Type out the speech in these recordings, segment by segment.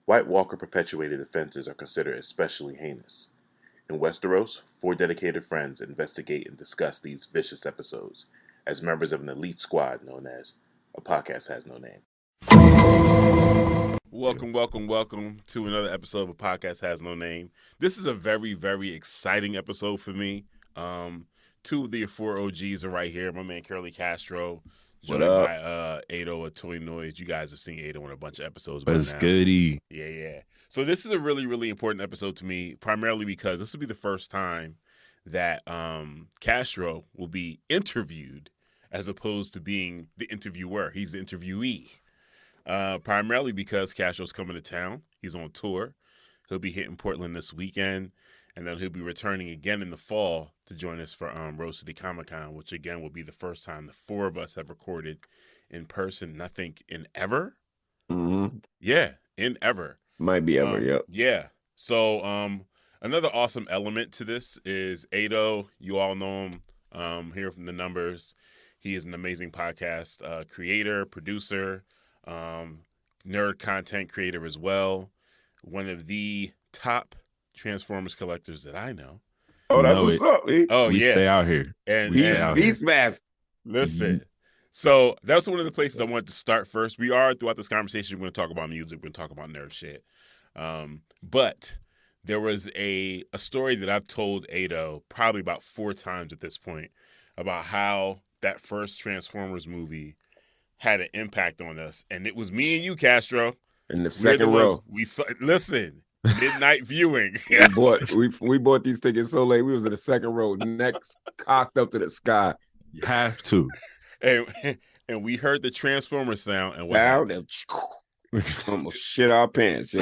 White Walker-perpetuated offenses are considered especially heinous. In Westeros, 4 dedicated friends investigate and discuss these vicious episodes as members of an elite squad known as A Podcast Has No Name. Welcome to another episode of A Podcast Has No Name. This is a very, very exciting episode for me. 2 of the 4 OGs are right here. My man Curly Castro, joined by E.D.O of Toy Noise. You guys have seen E.D.O in a bunch of episodes by now. It's goody. Yeah. So this is a really, really important episode to me, primarily because this will be the first time that Castro will be interviewed as opposed to being the interviewer. He's the interviewee. Primarily because Castro's coming to town. He's on tour. He'll be hitting Portland this weekend, and then he'll be returning again in the fall to join us for Rose City Comic-Con, which again will be the first time the 4 of us have recorded in person, I think, in ever. Mm-hmm. Yeah, in ever. Might be ever, yep. Yeah. So another awesome element to this is E.D.O. You all know him, hear from the numbers. He is an amazing podcast creator, producer, nerd content creator as well. One of the top Transformers collectors that I know. Oh, that's what's up. We stay out here. And Beast Master. Listen. So that's one of the places I wanted to start first. We are, throughout this conversation, we're going to talk about music. We're going to talk about nerd shit. But there was a story that I've told E.D.O probably about 4 times at this point about how that first Transformers movie had an impact on us. And it was me and you, Castro. In the second row. We saw, listen, midnight viewing. we bought these tickets so late. We was in the second row, necks cocked up to the sky. You have to. And we heard the Transformer sound and almost shit our pants.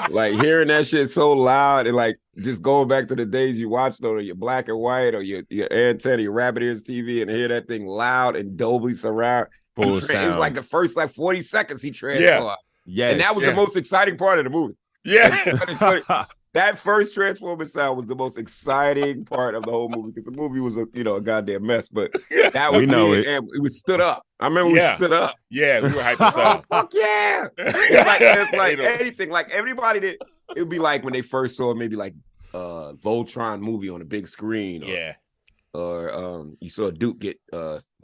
Like hearing that shit so loud and like just going back to the days you watched on your black and white or your antenna, your rabbit ears TV, and hear that thing loud and Dolby surround. It was like the first 40 seconds he transformed. Yeah. And that was the most exciting part of the movie. Yeah. That first Transformer sound was the most exciting part of the whole movie because the movie was a goddamn mess. But that was it was stood up. I remember we stood up. Yeah, we were hyped us up. Oh, fuck yeah! It's like anything. Like everybody did. It would be like when they first saw maybe like Voltron movie on a big screen. Or you saw Duke get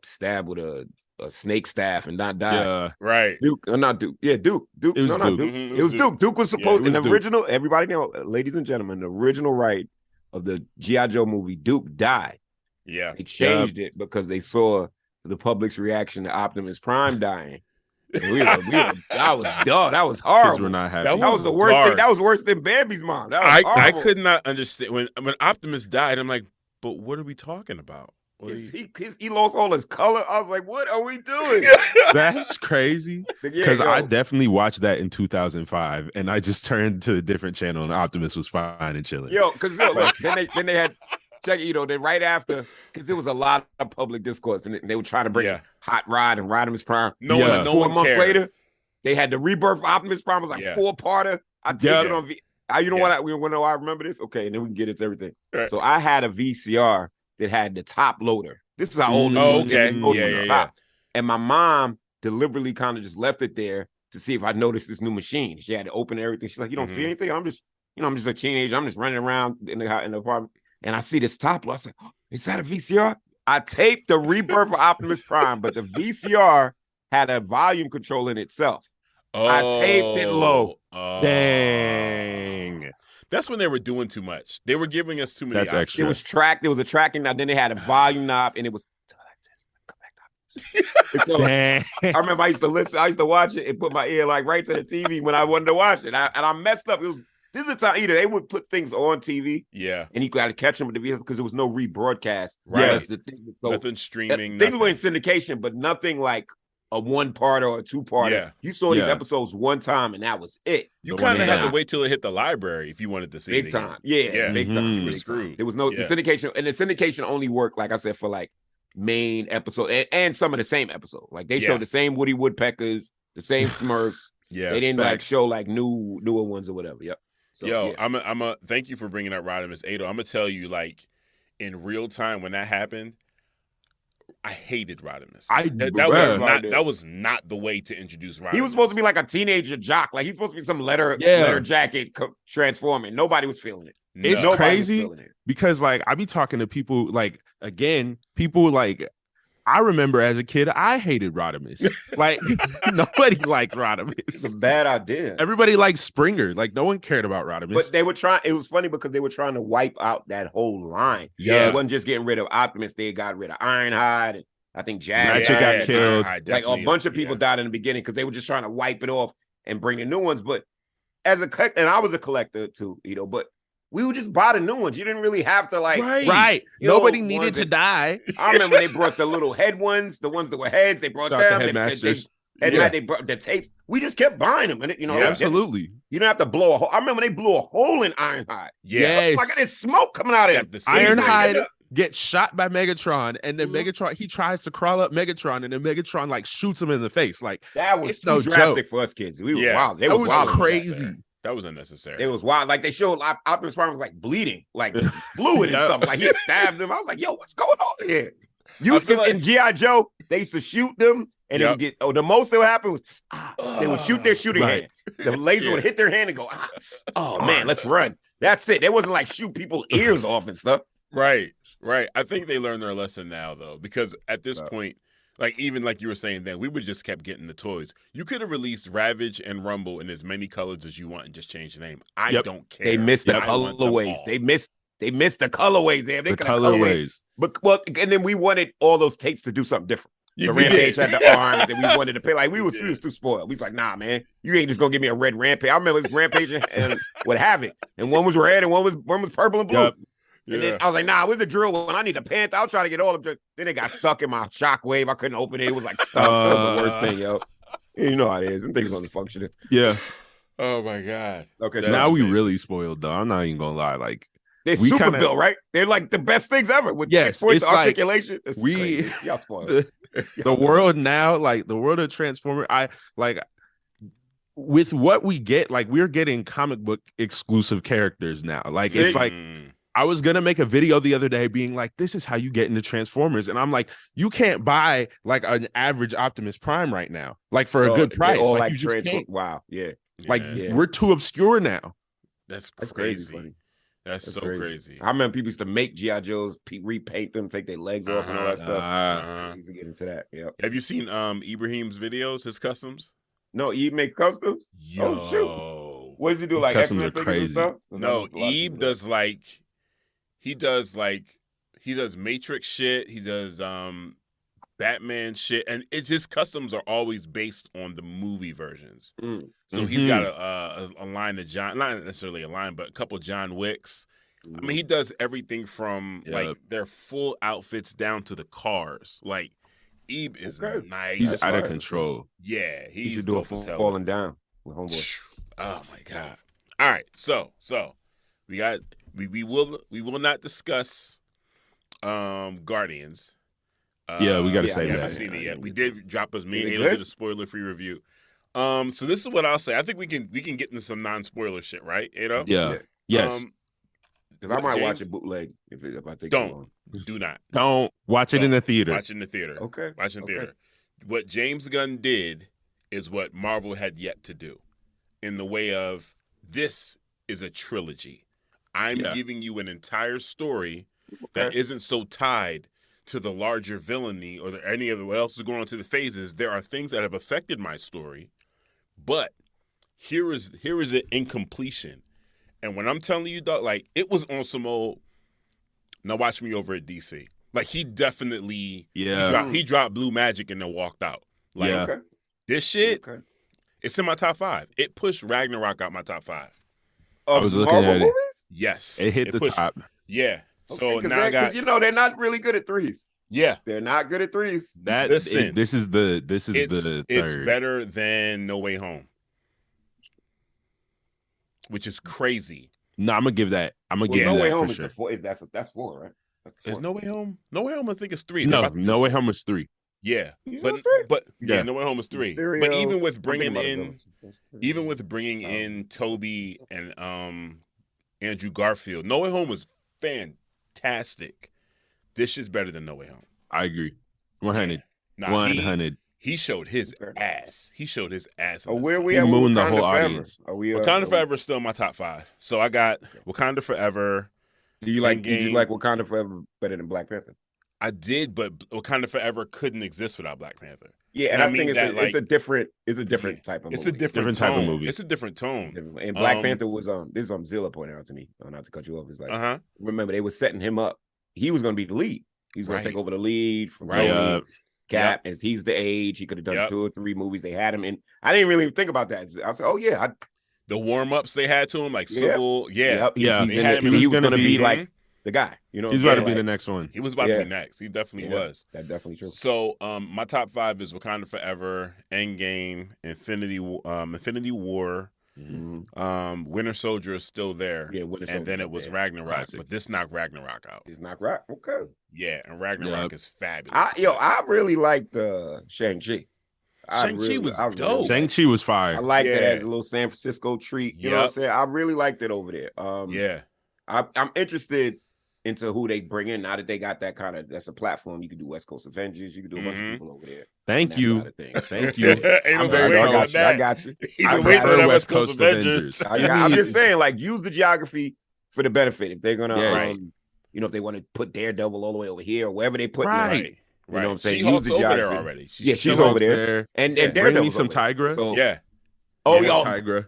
stabbed with a snake staff and not die. Yeah, right. Duke, not Duke. Yeah, Duke. Duke. It was Duke. Mm-hmm. It was Duke. Duke was supposed in the original. Everybody know, ladies and gentlemen, the original right of the G.I. Joe movie, Duke died. Yeah, they changed it because they saw the public's reaction to Optimus Prime dying. And that was dumb. That was horrible. Kids were not happy. That was the worst thing. That was worse than Bambi's mom. That was I could not understand when Optimus died. I'm like, but what are we talking about? He lost all his color. I was like, what are we doing? That's crazy. Because I definitely watched that in 2005, and I just turned to a different channel, and Optimus was fine and chilling. Because then they had check it. Then right after, because there was a lot of public discourse, and they were trying to bring Hot Rod and Rodimus Prime. No one 4 months cared. later, they had the rebirth of Optimus Prime. It was like 4-parter. I taped it on you know what? I remember this. Okay, and then we can get into everything. Right. So I had a VCR that had the top loader. This is how old this was. Top. And my mom deliberately kind of just left it there to see if I noticed this new machine. She had to open everything. She's like, "You don't see anything? I'm just a teenager. I'm just running around in the apartment, and I see this top loader. I was like, oh, is that a VCR?" I taped the rebirth of Optimus Prime, but the VCR had a volume control in itself. I taped it low. Dang. That's when they were doing too much. They were giving us too many options. Extra. It was tracked. There was a tracking knob. Then they had a volume knob, and it was. So, I remember I used to listen. I used to watch it and put my ear like right to the TV when I wanted to watch it. And I messed up. This is the time either they would put things on TV, and you got to catch them with the VHS because there was no rebroadcast. Right. Yes, nothing streaming. Things were in syndication, but nothing like a 1-parter or a 2-parter. Yeah. You saw these episodes one time, and that was it. You kind of had to wait till it hit the library if you wanted to see big it time. Again. Big time. You were screwed. There was no the syndication, and the syndication only worked, like I said, for like main episode and some of the same episode. Like they showed the same Woody Woodpeckers, the same Smurfs. They didn't like show like newer ones or whatever. Yep. So, I'm a thank you for bringing up Rodimus E.D.O. I'm gonna tell you, like in real time when that happened, I hated Rodimus. That was not the way to introduce Rodimus. He was supposed to be like a teenager jock. Like he's supposed to be some leather jacket transforming. Nobody was feeling it. It's crazy because like I be talking to people like people like I remember as a kid I hated Rodimus. Like nobody liked Rodimus. It's a bad idea. Everybody liked Springer. Like no one cared about Rodimus. But they were trying. It was funny because they were trying to wipe out that whole line. Yeah, it wasn't just getting rid of Optimus. They got rid of Ironhide. And I think Jazz got killed. Like a bunch of people died in the beginning because they were just trying to wipe it off and bring the new ones. But as a and I was a collector too, but we would just buy the new ones. You didn't really have to like right. Nobody needed to die. I remember they brought the little head ones, the ones that were heads. They brought them. The headmasters. They brought the tapes. We just kept buying them, and absolutely. You don't have to blow a hole. I remember they blew a hole in Ironhide. Yes, like there's smoke coming out of it. Ironhide gets shot by Megatron, and then Megatron he tries to crawl up Megatron, and then Megatron like shoots him in the face. Like that was too drastic for us kids. We were wild. That was crazy. That was unnecessary. It was wild. Like they showed Optimus Prime was like bleeding, like fluid and stuff. Like he had stabbed him. I was like, yo, what's going on here? In G.I. Joe, they used to shoot them and it would get the most that would happen was they would shoot their shooting hand. The laser would hit their hand and go, oh man, let's run. That's it. They wasn't like shoot people's ears off and stuff. Right. I think they learned their lesson now though, because at this point, like even like you were saying then, we would just kept getting the toys. You could have released Ravage and Rumble in as many colors as you want and just change the name. I don't care. They missed the colorways. They missed the colorways. They the colorways. But and then we wanted all those tapes to do something different. So Rampage had the arms, and we wanted to pay. Like we was too spoiled. We was like, nah, man, you ain't just gonna give me a red Rampage. I remember it was Rampage and with Havoc, and one was red and one was purple and blue. Yep. And then I was like, nah, where's the drill one? I need a Panther. I was trying to get all of them. Then it got stuck in my Shockwave. I couldn't open it. It was like stuck. That was the worst thing, yo. You know how it is. Them things wasn't functioning. Yeah. Oh my God. Okay. So now we really spoiled though. I'm not even gonna lie. Like they're super built, right? They're like the best things ever with 6 points of articulation. Like y'all spoiled. The world now, like the world of Transformers, with what we get, like we're getting comic book exclusive characters now. Like it's like I was gonna make a video the other day being like, this is how you get into Transformers. And I'm like, you can't buy like an average Optimus Prime right now, like for a good price. Like you just can't. Wow. Yeah. Like we're too obscure now. That's crazy. That's so crazy. I remember people used to make G.I. Joes, repaint them, take their legs off and all that stuff. I used to get into that. Yeah. Have you seen Ibrahim's videos, his customs? No, Ebe make customs? Yo. Oh, shoot. What does he do? Like customs are crazy. Stuff? No, Ebe does he does Matrix shit. He does Batman shit, and his customs are always based on the movie versions. So he's got a line of John, not necessarily a line, but a couple John Wicks. I mean, he does everything from like their full outfits down to the cars. Like Ebe is nice. He's out of control. Yeah, he should do a falling down with Homeboy. Oh my God! All right, so we will not discuss Guardians. Yeah, we got to say we that. haven't seen it yet. We did drop us. Me and Ado did a spoiler-free review. So this is what I'll say. I think we can get into some non-spoiler shit, right, Ado? Yeah. Yes. Because I might watch a bootleg if I think do not. Don't watch it in the theater. Watch it in the theater. Okay. Watch it in the theater. What James Gunn did is what Marvel had yet to do, in the way of this is a trilogy. I'm giving you an entire story that isn't so tied to the larger villainy or any of what else is going on to the phases. There are things that have affected my story, but here is it in completion. And when I'm telling you, dog, like it was on some old. Now watch me over at DC. Like he definitely he dropped Blue Magic and then walked out. Like this shit, it's in my top 5. It pushed Ragnarok out my top 5. I was looking at it. Yes, it hit the top. Yeah. So now I got they're not really good at threes. Yeah, they're not good at threes. This is the third. It's better than No Way Home, which is crazy. No, I'm gonna give that. No Way Home for sure. That's 4, right? Is No Way Home? No Way Home, I think it's 3. No Way Home is 3. Yeah, but No Way Home is 3. But even with bringing in Toby and Andrew Garfield, No Way Home was fantastic. This is better than No Way Home. I agree. 100. Nah, 100. He showed his ass. He showed his ass. Oh, where we He at? mooned the Wakanda whole Forever? audience. Are we? Wakanda Forever is still in my top 5. So I got Wakanda Forever. Do you like? Did you like Wakanda Forever better than Black Panther? I did, but Wakanda Forever couldn't exist without Black Panther. Yeah, and I think it's a different type of movie. It's a different type of movie. It's a different tone. And Black Panther was this is Zilla pointed out to me. Not to cut you off. It's like remember they were setting him up. He was going to be the lead. He was going to take over the lead from Tony Cap, as he's the age. He could have done 2 or 3 movies. They had him in. I didn't really think about that. I said, oh yeah, the warm ups they had to him, like Civil, he was going to be like the guy. You know, he's about to be the next one. He was about to be next. He definitely was. That's definitely true. So, my top 5 is Wakanda Forever, Endgame, Infinity War. Mm-hmm. Winter Soldier is still there. Yeah, Winter Soldier. And then it was Ragnarok, Classic. but this knocked Ragnarok out. It's not right. Okay. Yeah, and Ragnarok is fabulous. I really liked Shang-Chi. Shang-Chi was dope. Shang-Chi was fire. I liked it as a little San Francisco treat. You know what I'm saying? I really liked it over there. I'm interested into who they bring in now that they got that's a platform. You can do West Coast Avengers. You can do a bunch of people over there. Thank you. Thank you. I got you. I prefer West Coast Avengers. I'm just saying, like, use the geography for the benefit. If they're gonna, if they want to put Daredevil all the way over here, or wherever they put, right. You know what I'm saying? She-Hulk's over there already. She's over there. And bring me some Tigra. So, Tigra.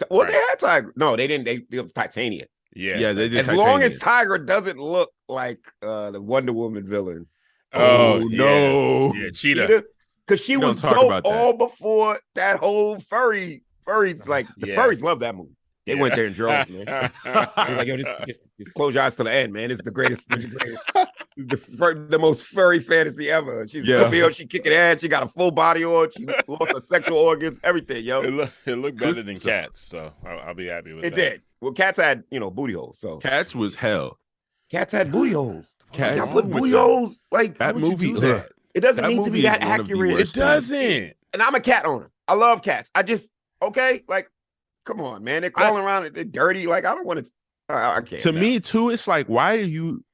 Well, they had Tigra. No, they didn't. They was Titania. Yeah, they did. As long as Tigra doesn't look like the Wonder Woman villain. Oh no, yeah, Cheetah, because she was dope all before that whole furries. Like the furries love that movie. They went there in droves, man. I was like, yo, just close your eyes to the end, man. It's the greatest. The most furry fantasy ever. She's severe. She kicking ass. She got a full body on. She lost her sexual organs. Everything, yo. It looked better than Cats, so I'll be happy with that. It did. Well, Cats had booty holes. So Cats was hell. Cats had booty holes. Cats put booty holes. Like that movie. It doesn't need to be that accurate. It doesn't. And I'm a cat owner. I love cats. Like, come on, man. They're crawling around. They're dirty. Like, I don't want to. I can't. To me, too, it's like, why are you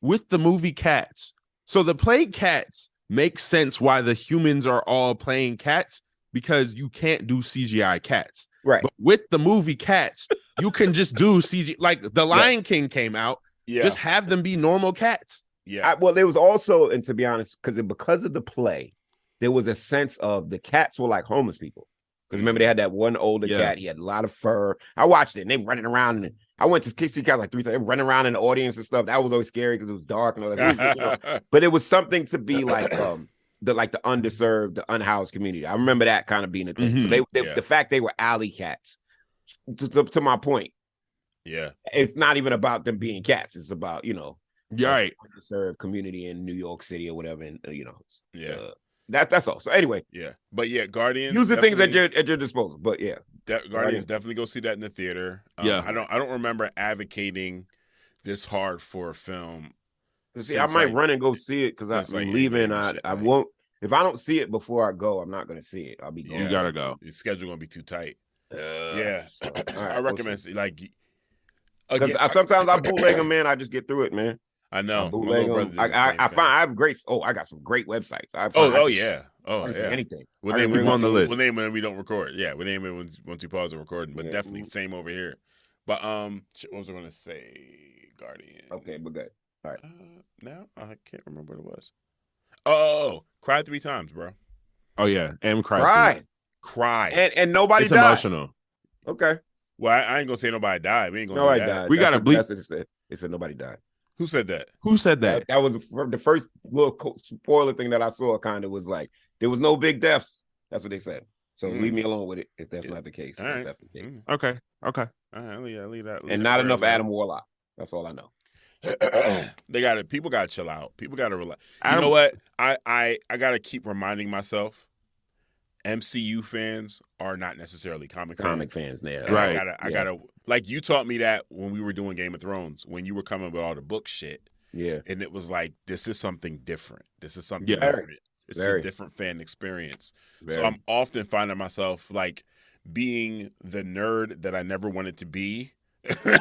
with the movie Cats? So the play Cats makes sense why the humans are all playing cats, because you can't do CGI cats. Right. But with the movie Cats, you can just do CG. Like the Lion King came out. Yeah. Just have them be normal cats. Yeah. Well, there was also, and to be honest, because of the play, there was a sense of the cats were like homeless people. Because remember, they had that one older cat. He had a lot of fur. I watched it, and they running around. And I went to Kiss Cat like 3 times, running around in the audience and stuff. That was always scary because it was dark and all that. But it was something to be like the underserved, the unhoused community. I remember that kind of being a thing. So the fact they were alley cats, to my point. Yeah, it's not even about them being cats. It's about underserved community in New York City or whatever, and that's all. So anyway, but Guardians, use the things at your disposal. But Guardians definitely go see that in the theater. I don't remember advocating this hard for a film. See, I might run and go see it because I'm leaving. I won't. If I don't see it before I go, I'm not going to see it. I'll be going. You gotta go. Your schedule gonna be too tight. So, I recommend because sometimes I bootleg them, man. I just get through it, man. I know. I find I have great. I got some great websites. Anything. We'll name it on the list. We'll name it when we don't record. Yeah, we'll name it once we pause the recording. But definitely same over here. But what was I going to say? Guardian. Okay, but good. All right. Now I can't remember what it was. Oh, cried 3 times, bro. Oh yeah, and cried. And nobody it's died. Emotional. Okay. Well, I ain't gonna say nobody died. We ain't gonna nobody say that. died. We gotta bleep. That's what it said. It said nobody died. Who said that? That was the first little spoiler thing that I saw. Kind of was like there was no big deaths. That's what they said. So leave me alone with it if that's not the case. All right. If that's the case. Okay. All right, leave that. And not enough Adam Warlock. That's all I know. People gotta chill out. People gotta relax. You know what? I gotta keep reminding myself. MCU fans are not necessarily comic fans. There, right? I gotta like you taught me that when we were doing Game of Thrones, when you were coming with all the book shit. Yeah, and it was like this is something different. This is something different. It's a different fan experience. So I'm often finding myself like being the nerd that I never wanted to be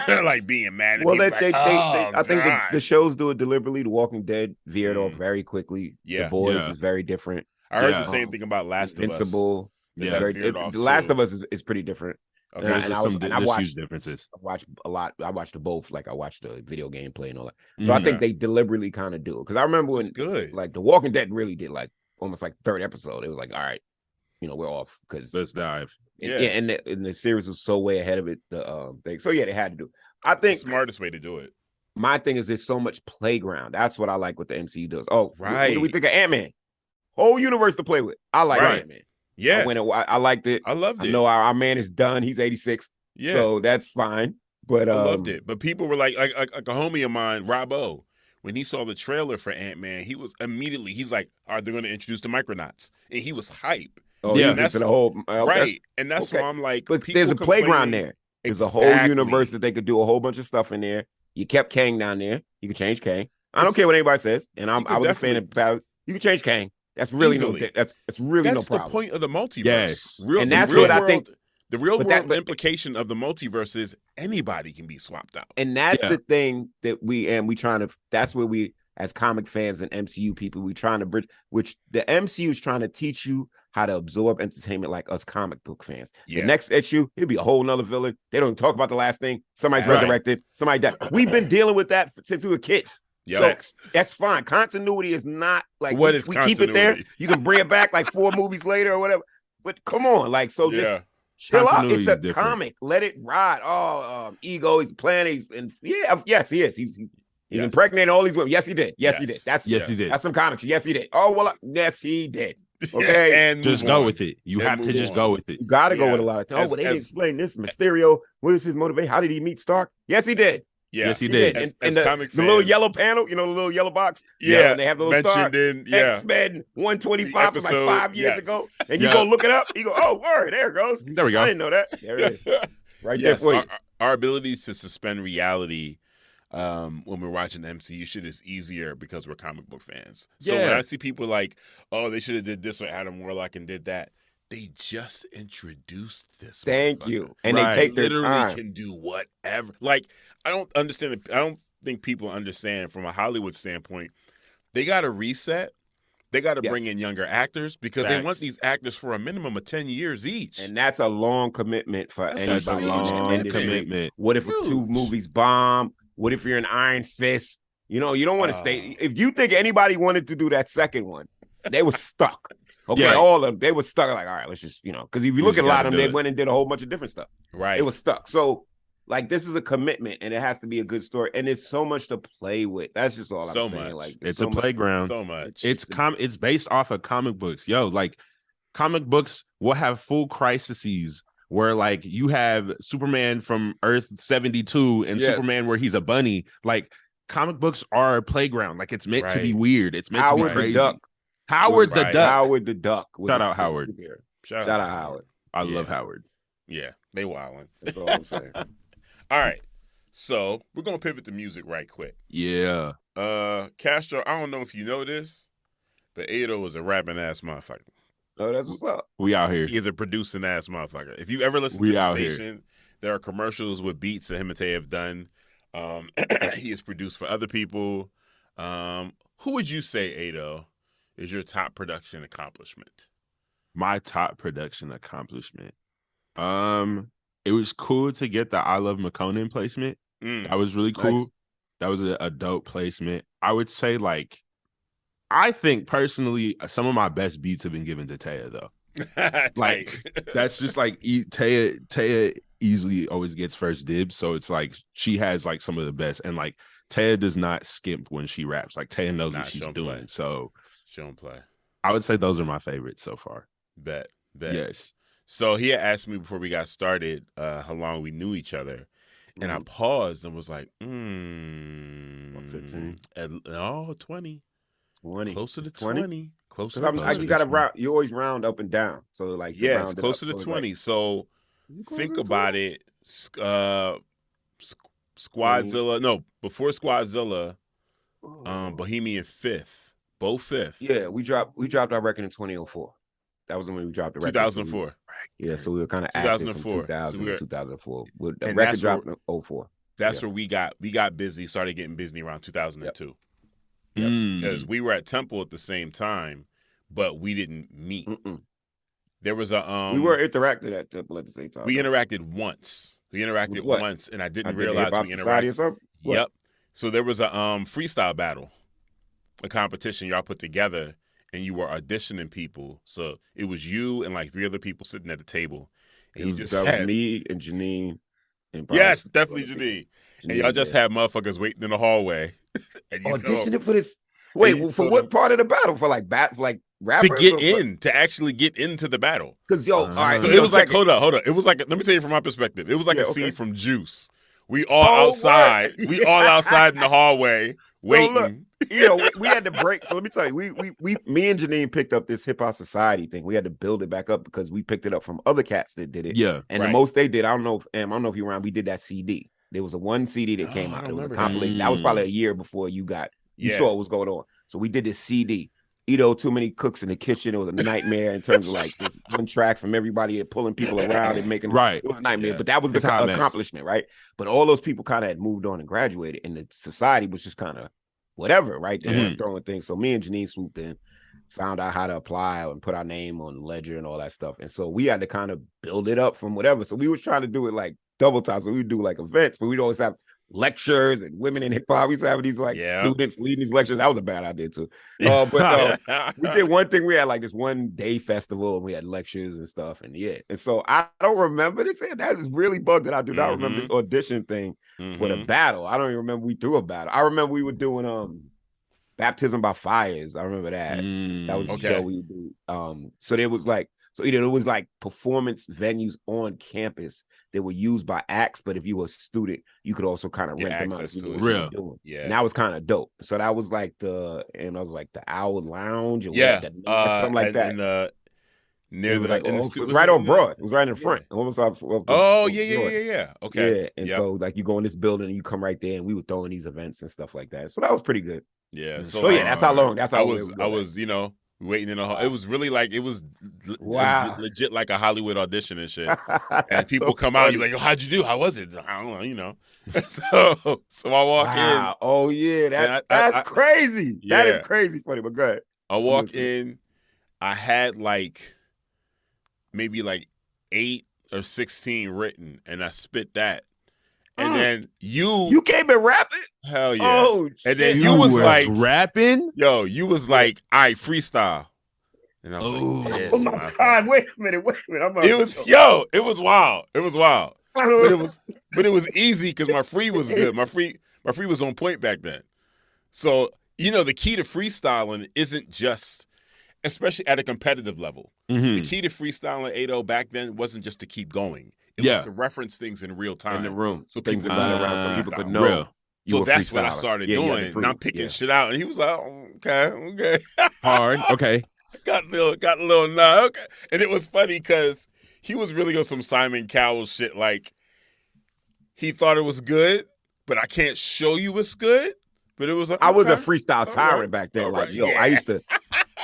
like being mad at well, people. I think the shows do it deliberately. The Walking Dead veered off very quickly. Yeah. The Boys is very different. I heard the same thing about Last of Us. Invincible. Yeah, The Last of Us is pretty different. Okay. There's huge differences. I watched a lot. I watched the both. Like I watched the video gameplay and all that. So I think they deliberately kind of do it because I remember when like The Walking Dead really did like almost like third episode. It was like, all right, we're off because let's dive. And the series was so way ahead of it. The thing. So they had to do it. I think the smartest way to do it. My thing is there's so much playground. That's what I like what the MCU does. Oh, right. What do we think of Ant-Man? Whole universe to play with. I like Ant-Man. Yeah. I liked it. I loved it. I know our man is done. He's 86. Yeah. So that's fine. But I loved it. But people were like a homie of mine, Robbo, when he saw the trailer for Ant-Man, he was immediately, he's like, are they going to introduce the Micronauts? And he was hype. Oh, yeah. That's the whole right. And that's why I'm like, but there's a playground there. There's a whole universe that they could do a whole bunch of stuff in there. You kept Kang down there. You can change Kang. I don't care what anybody says. And I was a fan of you can change Kang. That's really no problem. That's the point of the multiverse. Yes. And that's what I think. The real world implication of the multiverse is anybody can be swapped out. And that's the thing that that's where we, as comic fans and MCU people, we trying to bridge, which the MCU is trying to teach you how to absorb entertainment like us comic book fans. The next issue, it'll be a whole nother villain. They don't even talk about the last thing. Somebody's resurrected. Somebody died. We've been dealing with that since we were kids. So that's fine. Continuity is not like we keep it there. You can bring it back like 4 movies later or whatever. But come on, just chill out. It's a comic. Let it ride. E.D.O, he's playing. Yes, he is. He's impregnated all these women. Yes, he did. Yes, he did. He did. That's some comics. Yes, he did. Oh well, yes, he did. Okay, and just go with it. You have to just go with it. You got to go with a lot of things. They didn't explain this. Mysterio, what is his motivation? How did he meet Stark? Yes, he did. Yeah. Yes, he did. And the little yellow panel, the little yellow box. Yeah, and they have the little Stark. X-Men 125 from like 5 years ago. And you go look it up. You go, oh, word, there it goes. There we go. I didn't know that. There it is. Right there for you. Our ability to suspend reality when we're watching MCU shit is easier because we're comic book fans. So when I see people like, oh, they should have did this with Adam Warlock and did that, they just introduced this. Thank you. And they take their time. Literally can do whatever. Like, I don't understand it. I don't think people understand from a Hollywood standpoint. They got to reset. They got to bring in younger actors because they want these actors for a minimum of 10 years each. And that's a long commitment for anybody. That's a long commitment. What if 2 movies bomb? What if you're an Iron Fist? You don't want to stay. If you think anybody wanted to do that second one, they were stuck. Okay, all of them, they were stuck. Like, all right, let's just, because if you look at a lot of them, they went and did a whole bunch of different stuff. Right. It was stuck. So, like, this is a commitment, and it has to be a good story, and there's so much to play with. That's just all I'm saying. Like, it's a playground. So much. It's based off of comic books. Like, comic books will have full crises where, like, you have Superman from Earth 72 and Superman where he's a bunny. Like, comic books are a playground. Like, it's meant to be weird. It's meant to be crazy. Howard the Duck. Howard the Duck. Shout out Howard. Shout out Howard. I love Howard. Yeah, they wildin'. That's all I'm saying. All right. So we're gonna pivot to music right quick. Yeah. Castro, I don't know if you know this, but E.D.O is a rapping ass motherfucker. Oh, that's what's up. We out here. He is a producing ass motherfucker. If you ever listen to the station, there are commercials with beats that him and Tay have done. He has produced for other people. Who would you say, E.D.O, is your top production accomplishment? My top production accomplishment. It was cool to get the I Love McConan placement. That was really cool. Nice. That was a dope placement. I would say, like, I think personally, some of my best beats have been given to Taya, though. Like, that's just like Taya easily always gets first dibs. So it's like she has like some of the best. And like Taya does not skimp when she raps. Like Taya knows what she's doing. So she don't play. I would say those are my favorites so far. Bet. Yes. So he had asked me before we got started how long we knew each other. And I paused and was like, 15? No, 20. 20. Closer to 20. Closer to 20. You got to round. You always round up and down. So like, it's closer to 20. Like, so think about it. Squadzilla. No, before Squadzilla, Bohemian Fifth. Both Fifth. Yeah, we dropped our record in 2004. That was when we dropped the record. 2004. Yeah, so we were kind of active from 2000 to 2004. The record dropped in 2004. That's where we got busy, started getting busy around 2002. Yep. Because we were at Temple at the same time, but we didn't meet. There was a we were interacting at Temple at the same time. We interacted once. And I didn't realize we interacted. Yep. So there was a freestyle battle, a competition y'all put together, and you were auditioning people. So it was you and like 3 other people sitting at the table. And that was me and Janine. Yes, definitely Janine. And y'all just had motherfuckers waiting in the hallway. And auditioning for this. Wait, for what part of the battle? For like rappers? To actually get into the battle. Because all right. So it was like, hold on. It was like, let me tell you from my perspective. It was like a scene from Juice. We all outside. We all outside in the hallway waiting. We had to break. So let me tell you, me and Janine picked up this Hip Hop Society thing. We had to build it back up because we picked it up from other cats that did it. Yeah. And the most they did, I don't know if you were around, we did that CD. There was a one CD that came out. It was a compilation. That was probably a year before you saw what was going on. So we did this CD. E.D.O, Too Many Cooks in the Kitchen. It was a nightmare in terms of like this one track from everybody and pulling people around and making right. It was a nightmare, but that was the accomplishment, right? But all those people kind of had moved on and graduated, and the society was just kind of whatever, right? They weren't throwing things. So me and Janine swooped in, found out how to apply and put our name on the ledger and all that stuff. And so we had to kind of build it up from whatever. So we was trying to do it like double time. So we would do like events, but we'd always have lectures and women in hip hop. We used to have these like students leading these lectures. That was a bad idea too. But we did one thing. We had like this one day festival and we had lectures and stuff. And and so I don't remember this. That is really bugged that I do not remember this audition thing for the battle. I don't even remember we threw a battle. I remember we were doing Baptism by Fires. I remember that. That was the show we would do. So there was like, it was like performance venues on campus that were used by acts, but if you were a student, you could also kind of rent them out. And that was kind of dope. So that was like the Owl Lounge or something like that. And it was right on Broad. It was right in the front. Almost off yeah. Okay. Yeah. And so like you go in this building and you come right there and we were throwing these events and stuff like that. So that was pretty good. Yeah. So that's how long. That's how I was, waiting in a hall. It was really like legit like a Hollywood audition and shit. And people come out, you're like, "Yo, how'd you do? How was it?" I don't know, So I walk in. Oh yeah, that's crazy. Yeah. That is crazy funny, but go ahead. I walk in. I had like maybe like 8 or 16 written, and I spit that. And then you came in rapping? Hell yeah. Oh, and then you was like rapping? Yo, you was like, I freestyle. And I was like, oh my God, wait a minute. It was wild. But it was easy because my free was good. My free was on point back then. So, the key to freestyling isn't just, especially at a competitive level. The key to freestyling E.D.O back then wasn't just to keep going. It was to reference things in real time. In the room. So things about around so people could know. So that's what I started doing. And I'm picking shit out. And he was like, okay. Hard. Okay. Got a little nod. Okay. And it was funny because he was really on some Simon Cowell shit. Like, he thought it was good, but I can't show you it's good. But it was like, I was a freestyle tyrant back then. I used to.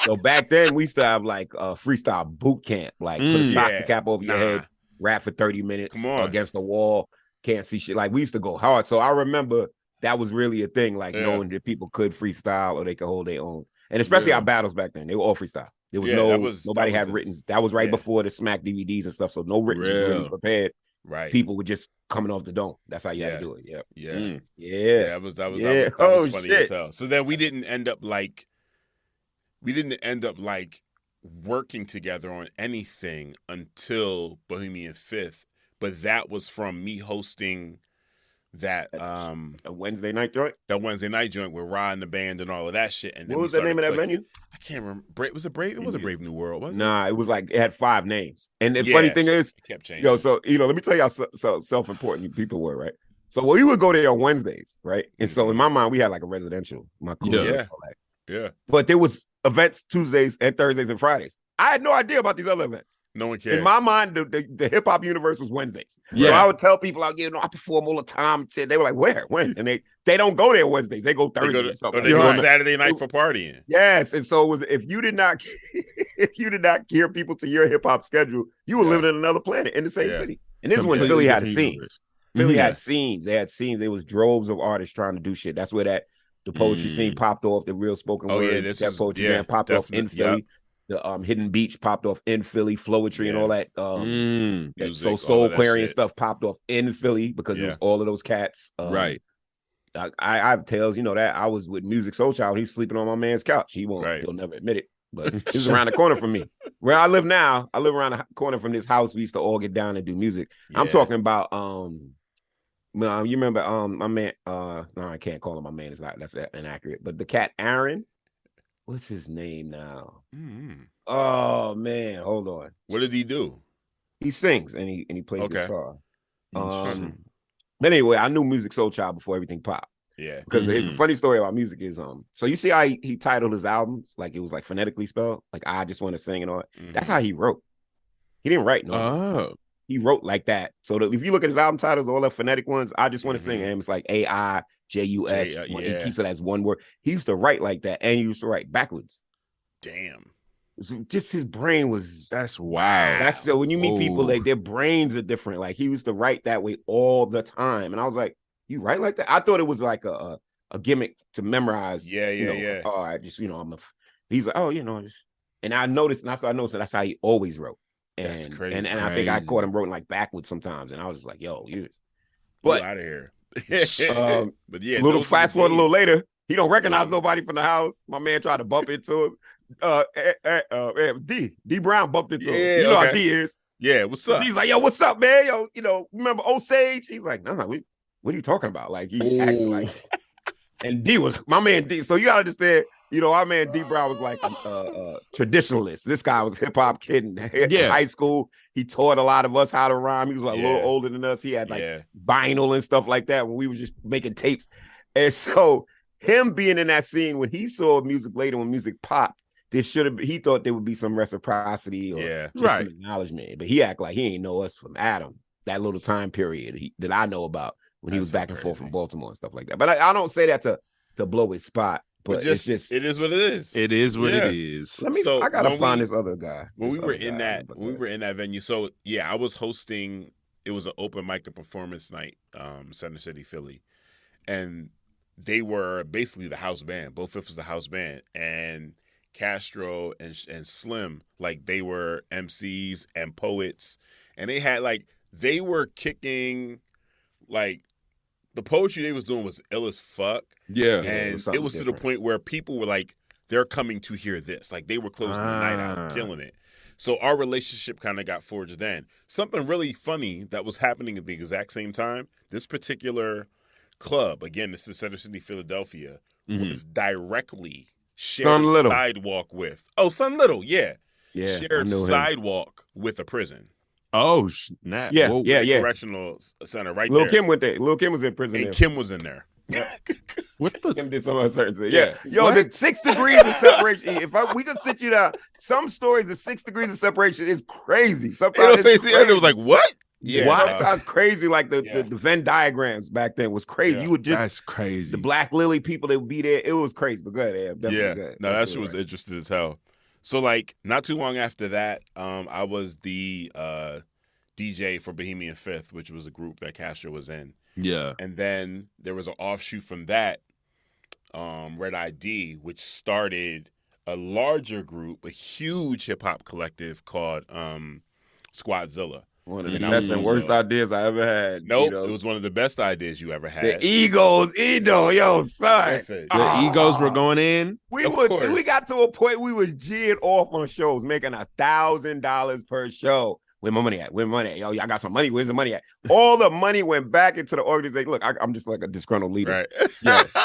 So back then we used to have like a freestyle boot camp. Like put a stocking cap over your head. Rap for 30 minutes against the wall, can't see shit. Like we used to go hard. So I remember that was really a thing, like knowing that people could freestyle or they could hold their own. And especially our battles back then, they were all freestyle. There was nobody had written. That was right before the Smack DVDs and stuff. So no written was really prepared. Right. People were just coming off the dome. That's how you had to do it. Yeah. Yeah. That was funny as hell. So then we didn't end up like working together on anything until Bohemian Fifth, but that was from me hosting that a Wednesday night joint. That Wednesday night joint with Rod and the band and all of that shit. And what was the name of that venue? I can't remember. It was a Brave New World, wasn't it? Nah, it was like it had 5 names. And the funny thing is, it kept changing. So let me tell you how self-important you people were, right? So we would go there on Wednesdays, right? And so in my mind, we had like a residential. My crew, yeah. But there was events Tuesdays and Thursdays and Fridays. I had no idea about these other events. No one cared. In my mind, the hip hop universe was Wednesdays. Yeah. So I would tell people, I perform all the time. They were like, where? When? And they don't go there Wednesdays. They go Thursdays. They go Saturday night for partying. Yes. And so it was, if you did not gear people to your hip hop schedule, you were living in another planet in the same city. And this is when Philly had a scene. Philly had scenes. They had scenes. There was droves of artists trying to do shit. That's where the poetry scene popped off. The real spoken word. That poetry man popped off in Philly. Yep. The Hidden Beach popped off in Philly. Flowetry and all that. Music, so Soul Query and stuff popped off in Philly because it was all of those cats. Right. I have tales, that I was with Music Soul Child. He's sleeping on my man's couch. He'll never admit it, but he's around the corner from me. Where I live now, I live around the corner from this house. We used to all get down and do music. Yeah. I'm talking about you remember my man, no, I can't call him my man, that's inaccurate. But the cat Aaron, what's his name now? Mm-hmm. Oh man, hold on. What did he do? He sings and he plays guitar. But anyway, I knew Music Soul Child before everything popped. Yeah. Because the funny story about music is so you see how he titled his albums, like it was like phonetically spelled, like I Just Want to Sing and all that. Mm-hmm. That's how he wrote. He didn't write he wrote like that. So if you look at his album titles, all the phonetic ones, I Just Want to Sing, and it's like AIJUS. He keeps it as one word. He used to write like that, and he used to write backwards. Damn. Just his brain was. That's wow. That's so when you meet people, like their brains are different. Like he used to write that way all the time, and I was like, "You write like that?" I thought it was like a gimmick to memorize. Yeah. Oh, I just He's like, oh, and I noticed, and I noticed that's how he always wrote. And, that's crazy. And I think I caught him writing like backwards sometimes, and I was just like, "Yo, you out of here." But yeah, fast forward a little later, he don't recognize nobody from the house. My man tried to bump into him. D Brown bumped into him. You know how D is. Yeah, what's up? He's like, "Yo, what's up, man? Yo, remember Osage?" He's like, "No, what are you talking about?" Like he acted like. And D was my man D. So you gotta understand, our man D Brown was like a traditionalist. This guy was hip hop kid in high school. He taught a lot of us how to rhyme. He was like a little older than us. He had like vinyl and stuff like that when we were just making tapes. And so him being in that scene when he saw music later, when music popped, he thought there would be some reciprocity or some acknowledgement. But he act like he ain't know us from Adam, that little time period that I know about. When he was back and forth from Baltimore and stuff like that. But I don't say that to blow his spot. But it's just it is what it is. It is what it is. I gotta find this other guy. When we were in that venue, so I was hosting. It was an open mic and performance night, Center City, Philly, and they were basically the house band. Both Fifths was the house band, and Castro and Slim, like they were MCs and poets, and they were kicking like. The poetry they was doing was ill as fuck. Yeah. And it was to the point where people were like, they're coming to hear this. Like they were closing the night out, killing it. So our relationship kind of got forged then. Something really funny that was happening at the exact same time, this particular club, again, this is Center City, Philadelphia, was directly shared sidewalk with. Oh, Son Little, yeah. Shared sidewalk with a prison. Oh, snap. Yeah. Correctional center right Lil there. Kim went there. Lil Kim was in prison. And Kim was in there. What the? Kim did some uncertain thing. Yeah. Yo, the 6 degrees of separation. We could sit you down. Some stories, the 6 degrees of separation is crazy. Sometimes it's crazy. It was like, what? Yeah. Sometimes crazy. Like the Venn diagrams back then was crazy. Yeah. You would just. That's crazy. The Black Lily people that would be there. It was crazy. But go ahead. Good. No, that shit was interesting as hell. So, like, not too long after that, I was the DJ for Bohemian Fifth, which was a group that Castro was in. Yeah. And then there was an offshoot from that, Red ID, which started a larger group, a huge hip-hop collective called Squadzilla. One of the best and worst ideas I ever had. Nope, it was one of the best ideas you ever had. The egos, E.D.O, yo, son. The egos were going in. We got to a point we was G'ing off on shows, making $1,000 per show. Where my money at? Yo, y'all got some money. Where's the money at? All the money went back into the organization. Look, I'm just like a disgruntled leader. Right. Yes.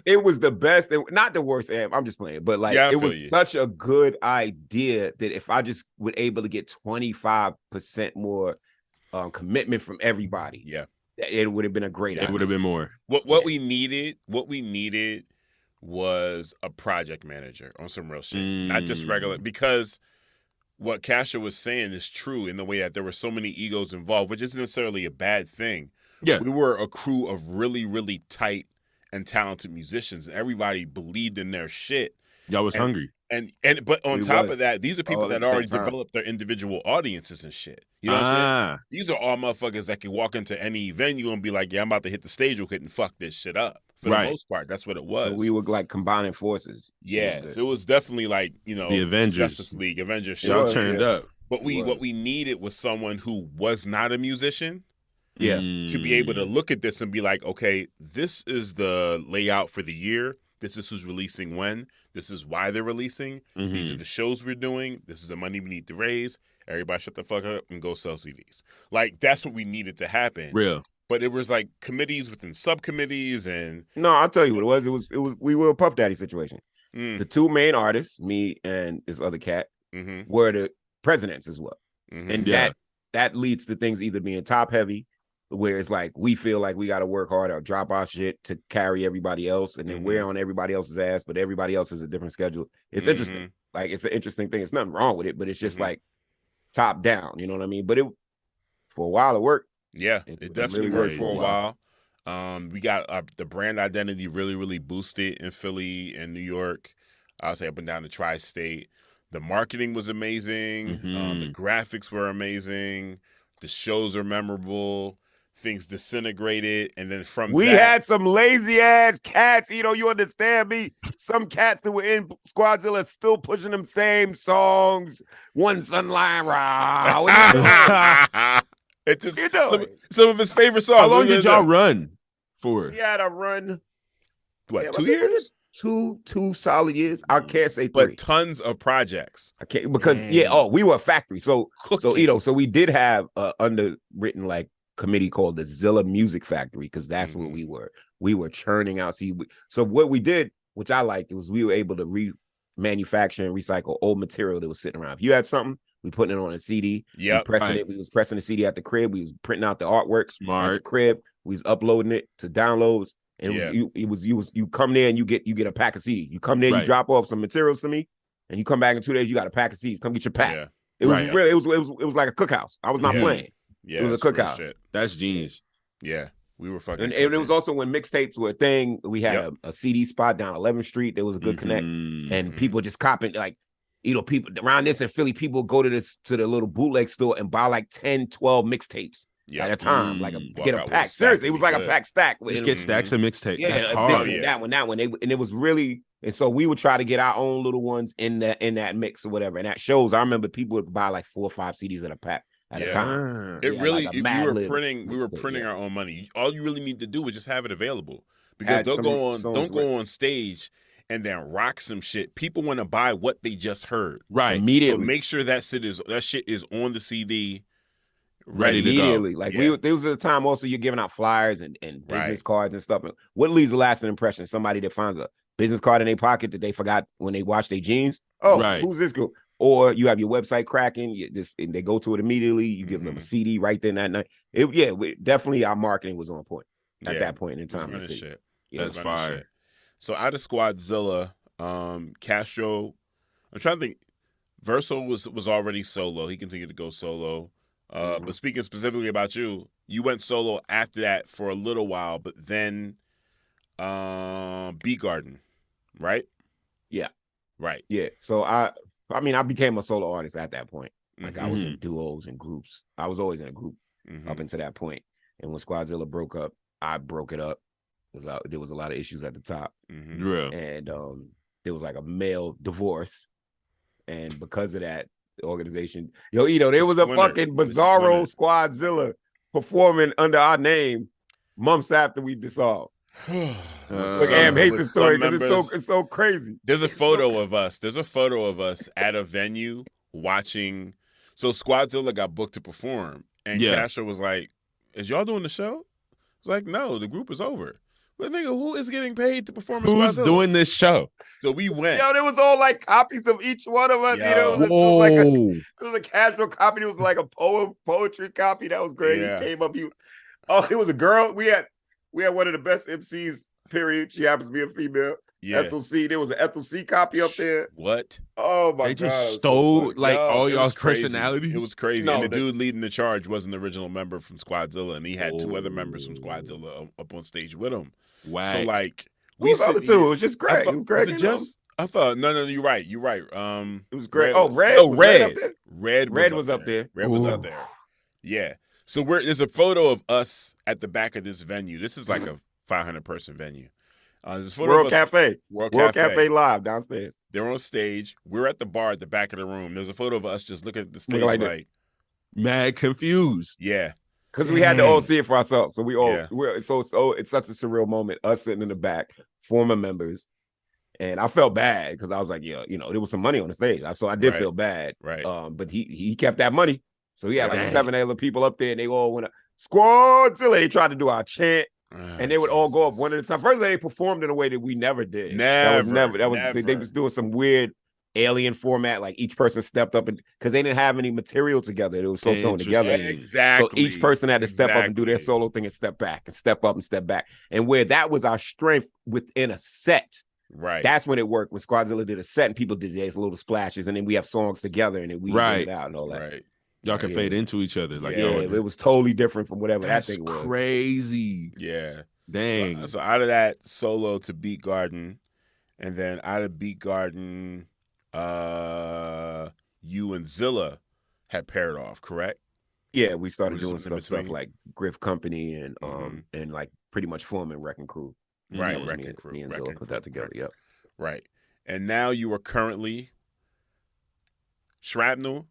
It was the best, not the worst. I'm just playing, but like it was such a good idea that if I just would able to get 25% more commitment from everybody, it would have been a great idea. It would have been more. What we needed was a project manager on some real shit, not just regular. Because what Castro was saying is true in the way that there were so many egos involved, which isn't necessarily a bad thing. Yeah. We were a crew of really, really tight and talented musicians. Everybody believed in their shit. Y'all was hungry. But on top of that, these are people that already developed their individual audiences and shit. You know what I'm saying? These are all motherfuckers that can walk into any venue and be like, yeah, I'm about to hit the stage real quick and fuck this shit up. For the most part, that's what it was. So we were like combining forces. Yeah, so it was definitely like, you know, the Avengers, Justice League, Avengers shit. Y'all turned up. But what we needed was someone who was not a musician. Yeah. To be able to look at this and be like, okay, this is the layout for the year. This is who's releasing when. This is why they're releasing. These are the shows we're doing. This is the money we need to raise. Everybody shut the fuck up and go sell CDs. Like, that's what we needed to happen. Real. But it was like committees within subcommittees and... No, I'll tell you what it was. It was we were a Puff Daddy situation. The two main artists, me and this other cat, were the presidents as well. And that leads to things either being top heavy, where it's like we feel like we got to work hard or drop our shit to carry everybody else, and then we're on everybody else's ass, but everybody else has a different schedule. It's interesting. Like, it's an interesting thing. It's nothing wrong with it, but it's just like top down. You know what I mean? But it for a while it worked. Yeah, it definitely worked for a while. We got the brand identity really, really boosted in Philly and New York. I'll say up and down the tri-state. The marketing was amazing. The graphics were amazing. The shows are memorable. Things disintegrated, and then we had some lazy ass cats. You know, you understand me? Some cats that were in Squadzilla still pushing them same songs. One Sunline Raw. It just some of his favorite songs. How long did y'all run for? We had a run. What, 2 years? Two solid years. I can't say 3. But tons of projects. I can't because we were a factory. So E.D.O, so we did have underwritten like committee called the Zilla Music Factory, because that's what we were. We were churning out. So what we did, which I liked, was we were able to remanufacture and recycle old material that was sitting around. If you had something, we putting it on a CD. Yeah, We was pressing the CD at the crib. We was printing out the artwork at the crib. We was uploading it to downloads. And you come there and you get a pack of CDs. You come there, you drop off some materials to me, and you come back in 2 days. You got a pack of CDs. Come get your pack. Yeah. It was real. It was like a cookhouse. I was not playing. Yeah, it was a cookhouse. That's genius. Yeah, we were fucking. And it was also when mixtapes were a thing. We had a CD spot down 11th Street. There was a good connect, and people just copping like, you know, people around this in Philly. People go to the little bootleg store and buy like 10, 12 mixtapes at a time, get a pack. Seriously, it was like a pack stack. Just get stacks of mixtape. Yeah, that's hard. That one. And it was really. And so we would try to get our own little ones in that mix or whatever. And at shows, I remember people would buy like 4 or 5 CDs at a pack. At a time. It really, like we were printing our own money. All you really need to do is just have it available, because don't go on stage and then rock some shit. People want to buy what they just heard immediately. So make sure that shit is on the CD, ready to go. Immediately. Like there was a time also you're giving out flyers and business cards and stuff. What leaves a lasting impression? Somebody that finds a business card in their pocket that they forgot when they washed their jeans. Who's this group? Or you have your website cracking, and they go to it immediately. You give them a CD right then that night. Definitely our marketing was on point at that point in time. That's fire. So out of Squadzilla, Castro, I'm trying to think. Verso was already solo. He continued to go solo. But speaking specifically about you, you went solo after that for a little while, but then Beat Garden, right? Yeah. Right. Yeah. So I became a solo artist at that point. Like I was in duos and groups. I was always in a group up until that point. And when Squadzilla broke up, I broke it up. There was a lot of issues at the top. And there was like a male divorce. And because of that, the organization, there was a fucking bizarro Squadzilla performing under our name months after we dissolved. Look, Am hates the story because it's so crazy. There's a photo of us. There's a photo of us at a venue watching. So Squadzilla got booked to perform, and Castro was like, "Is y'all doing the show?" I was like, "No, the group is over." But nigga, who is getting paid to perform? Who's doing this show? So we went. There was all like copies of each one of us. It was a casual copy. It was like a poetry copy. That was great. He came up. It was a girl. We had one of the best MCs, period. She happens to be a female. Ethel C. There was an Ethel C. copy up there. What? Oh my god! They just stole all y'all's crazy. personalities. It was crazy. No, and the dude leading the charge was an original member from Squadzilla, and he had 2 other members from Squadzilla up on stage with him. Wow. So like we was other two. It was just Greg. Was it just? I thought no, you're right. You're right. It was Greg. Red. Red was up there. Red was up there. Yeah. So there's a photo of us at the back of this venue. This is like a 500-person venue. There's a photo World of us, Cafe. World Cafe live downstairs. They're on stage. We're at the bar at the back of the room. There's a photo of us just looking at the stage like mad confused. Yeah. Because we had to all see it for ourselves. So we all it's such a surreal moment. Us sitting in the back, former members. And I felt bad because I was like, yeah, there was some money on the stage. So I did feel bad. Right. But he kept that money. So he had like 7 other people up there, and they all went up. Squadzilla. They tried to do our chant, and they would all go up one at a time. First, they performed in a way that we never did. Never. They was doing some weird alien format. Like each person stepped up, and because they didn't have any material together, it was so thrown together. Exactly. So each person had to step up and do their solo thing and step back and step up and step back. And where that was our strength within a set. Right. That's when it worked. When Squadzilla did a set and people did these little splashes, and then we have songs together, and then we get it out and all that. Right. Y'all can fade into each other. Like it was totally different from whatever that thing was. Crazy. Yeah. Dang. So out of that solo to Beat Garden, and then out of Beat Garden, you and Zilla had paired off, correct? Yeah, we started doing stuff like Griff Company and and like pretty much forming Wrecking Crew. Right, Wrecking Crew. Me and Zilla put that together. Yep. Right. And now you are currently Shrapnel.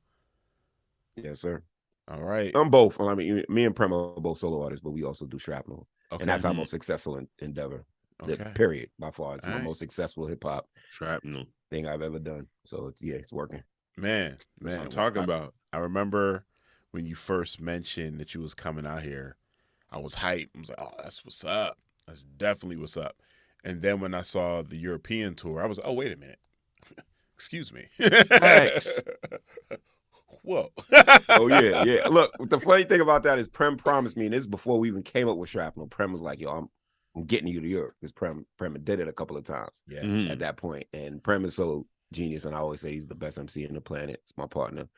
Yes, sir. All right. I'm both. I mean, me and Prem are both solo artists, but we also do Shrapnel. Okay. And that's our most successful endeavor. Period. By far. It's my most successful hip-hop Shrapnel thing I've ever done. So it's working. Man. That's what I'm talking about. I remember when you first mentioned that you was coming out here, I was hyped. I was like, oh, that's what's up. That's definitely what's up. And then when I saw the European tour, I was, oh, wait a minute. Excuse me. Thanks. Whoa. Oh, yeah. Look, the funny thing about that is Prem promised me, and this is before we even came up with Shrapnel. Prem was like, yo, I'm getting you to Europe. Because Prem did it a couple of times at that point. And Prem is so genius, and I always say he's the best MC on the planet. It's my partner.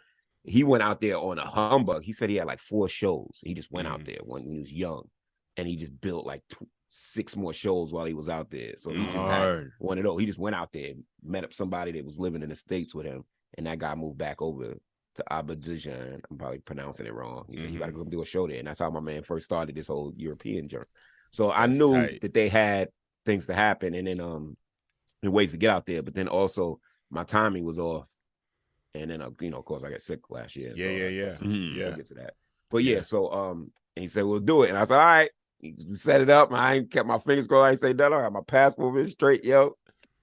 He went out there on a humbug. He said he had like 4 shows. He just went out there when he was young, and he just built like 6 more shows while he was out there. So he just had one of those. He just went out there, met up somebody that was living in the States with him, and that guy moved back over to APHNN. I'm probably pronouncing it wrong. He said, you got to go do a show there. And that's how my man first started this whole European journey. So I knew that they had things to happen and then ways to get out there. But then also my timing was off. And then, of course, I got sick last year. Yeah. We'll get to that. But so and he said, we'll do it. And I said, all right. We set it up. I ain't kept my fingers crossed. I ain't say that. I got my passport straight, yo.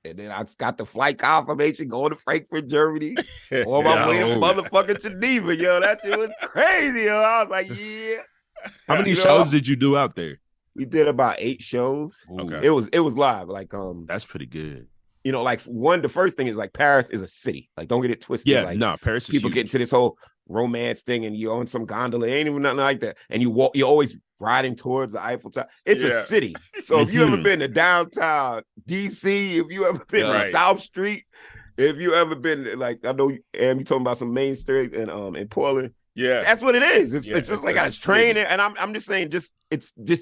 And then I got the flight confirmation going to Frankfurt, Germany. On my way to motherfucking Geneva, yo. That shit was crazy, yo. I was like, yeah. How many shows did you do out there? We did about 8 shows. Okay. It was live. Like that's pretty good. Like the first thing is like Paris is a city. Like don't get it twisted. Yeah, like, no, Paris is people huge. get into this whole romance thing and you're on some gondola. It ain't even nothing like that. And you're always riding towards the Eiffel Tower. It's a city. So if you ever been to downtown DC, if you ever been to South Street, if you ever been like, I know you talking about some Main Street in Portland. Yeah, that's what it is. It's just like a train, and I'm just saying, just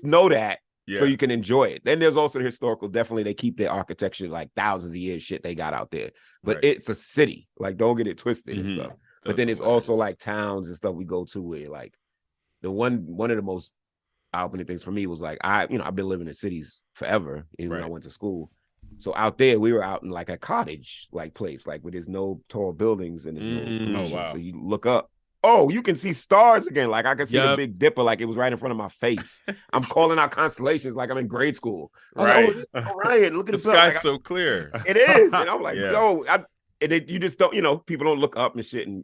know that. So you can enjoy it. Then there's also the historical. Definitely, they keep their architecture like thousands of years shit they got out there. But it's a city. Like, don't get it twisted and stuff. But then it's also like towns and stuff we go to where like the one of the most eye-opening things for me was like I've been living in cities forever, even when I went to school. So out there we were out in like a cottage like place, like where there's no tall buildings and there's no pollution. So you look up. Oh, you can see stars again. Like I can see the Big Dipper, like it was right in front of my face. I'm calling out constellations like I'm in grade school. Right. Oh, Ryan, look at the sky's so clear. It is. And I'm like, yo, you just don't, people don't look up and shit and,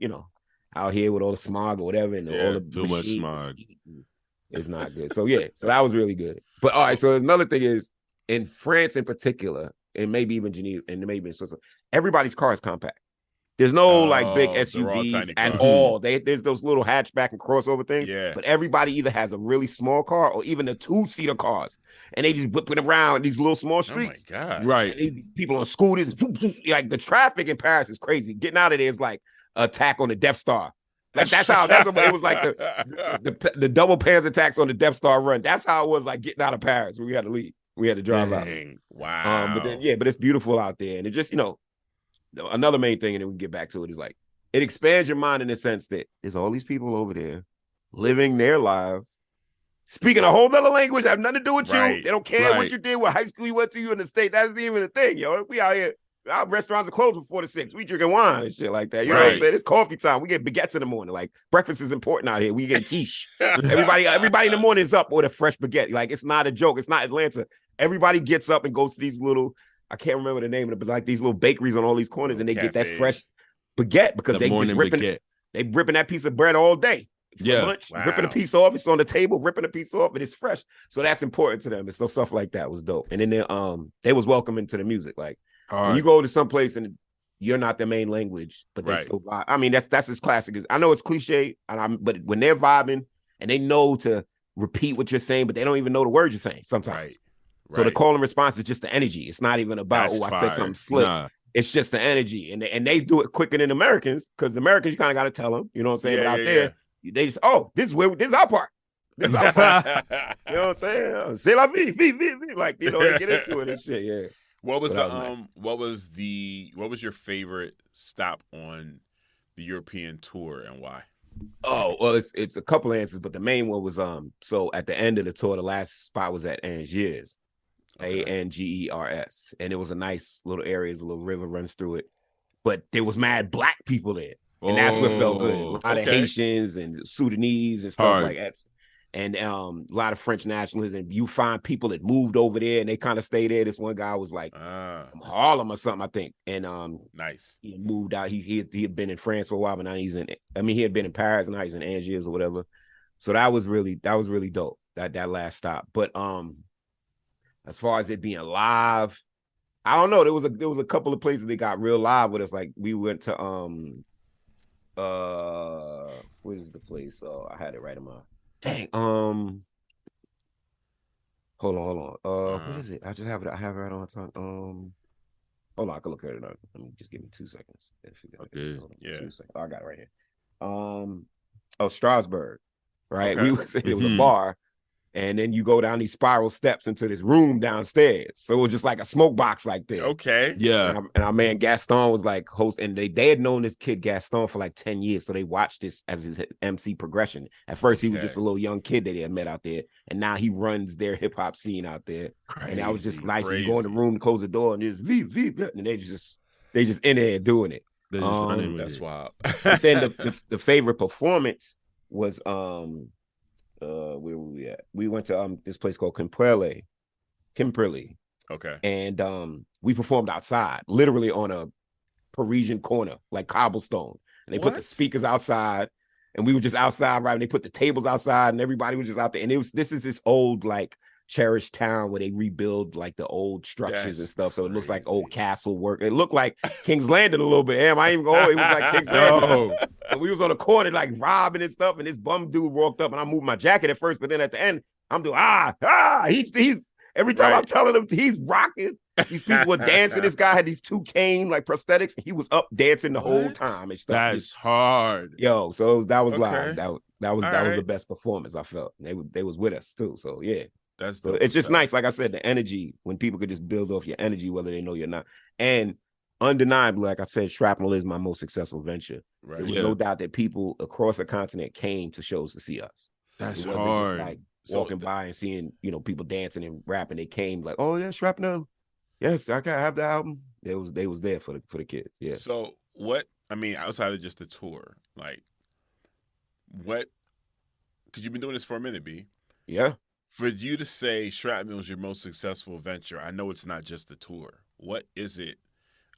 out here with all the smog or whatever. And all the too much smog. It's not good. So, so that was really good. But all right, so another thing is in France in particular, and maybe even Geneva and maybe in Switzerland, everybody's car is compact. There's no like big they're all SUVs tiny at cars. all. There's those little hatchback and crossover things. Yeah. But everybody either has a really small car or even the 2-seater cars. And they just whipping around these little small streets. Oh my God. Right. And people on scooters. Like the traffic in Paris is crazy. Getting out of there is like an attack on the Death Star. Like that's what it was like the double pairs attacks on the Death Star run. That's how it was like getting out of Paris when we had to leave. We had to drive out. Wow. But it's beautiful out there. And it just, another main thing, and then we can get back to it, is like it expands your mind in the sense that there's all these people over there living their lives, speaking a whole other language, have nothing to do with you. They don't care what you did, what high school you went to, you in the state. That isn't even a thing, We out here. Our restaurants are closed from 4 to 6. We drinking wine and shit like that. You know what I'm saying? It's coffee time. We get baguettes in the morning. Like breakfast is important out here. We get quiche. Everybody in the morning is up with a fresh baguette. Like it's not a joke. It's not Atlanta. Everybody gets up and goes to these little, I can't remember the name of it, but like these little bakeries on all these corners, and they get that fresh baguette because they just ripping that piece of bread all day. Lunch, ripping a piece off. It's on the table, ripping a piece off, and it's fresh. So that's important to them. And so stuff like that was dope. And then they was welcoming to the music. Like when you go to some place and you're not the main language, but they still vibe. I mean, that's as classic as I know it's cliche, but when they're vibing and they know to repeat what you're saying, but they don't even know the words you're saying sometimes. So the call and response is just the energy. It's not even about I said something slick. Nah. It's just the energy, and they do it quicker than Americans because the Americans you kind of got to tell them. You know what I'm saying? But out there, they just this is our part. This is our part. You know what I'm saying? C'est la vie, vie. Like they get into it and shit. Yeah. What was what was your favorite stop on the European tour and why? Oh, well, it's a couple of answers, but the main one was so at the end of the tour, the last spot was at Angers. Angers, and it was a nice little area. A little river runs through it, but there was mad black people there, and that's what felt good. A lot of Haitians and Sudanese and stuff like that, and a lot of French nationalists. And you find people that moved over there and they kind of stay there. This one guy was like from Harlem or something, I think, and nice. He moved out. He had been in France for a while, but now he's in. I mean, he had been in Paris and now he's in Angers or whatever. So that was really dope. That last stop, but as far as it being live, I don't know. There was a couple of places that got real live with us. Like we went to what is the place? I had it right in my hold on. What is it? I just have it. I have it right on my tongue. Hold on, I can look at it up. Let me just give me 2 seconds. Okay. Yeah. 2 seconds. I got it right here. Strasbourg. Right. Okay. It was a bar. And then you go down these spiral steps into this room downstairs. So it was just like a smoke box like that. Okay. Yeah. And our man Gaston was like host, and they had known this kid Gaston for like 10 years. So they watched this as his MC progression. At first, he was just a little young kid that they had met out there. And now he runs their hip hop scene out there. Crazy, and that was just nice. You go in the room, close the door, and there's V, and they just in there doing it. That's wild. Then the favorite performance was where were we at? We went to this place called Kimperley. Okay. And we performed outside, literally on a Parisian corner, like cobblestone. And they put the speakers outside, and we were just outside, right? And they put the tables outside, and everybody was just out there. And this is this old, like, cherished town where they rebuild like the old structures and stuff. So it looks like old castle work. It looked like King's Landing a little bit. Damn, I ain't even go. It was like King's Landing. And we was on the corner like robbing and stuff. And this bum dude walked up, and I moved my jacket at first, but then at the end, I'm doing he's every time I'm telling him he's rocking. These people were dancing. This guy had these 2 cane like prosthetics. And he was up dancing the whole time and stuff. That's hard. Yo, so that was live. That was the best performance I felt. They was with us too. So yeah. So it's just nice, like I said, the energy when people could just build off your energy, whether they know you're not. And undeniably, like I said, Shrapnel is my most successful venture. Right. There was no doubt that people across the continent came to shows to see us. That's it wasn't hard. Just like walking by and seeing people dancing and rapping. They came like, oh yeah, Shrapnel. Yes, I can have the album. They was there for the kids. Yeah. So what? I mean, outside of just the tour, like what? Because you've been doing this for a minute, B. Yeah. For you to say Shrapnel is your most successful venture, I know it's not just the tour. What is it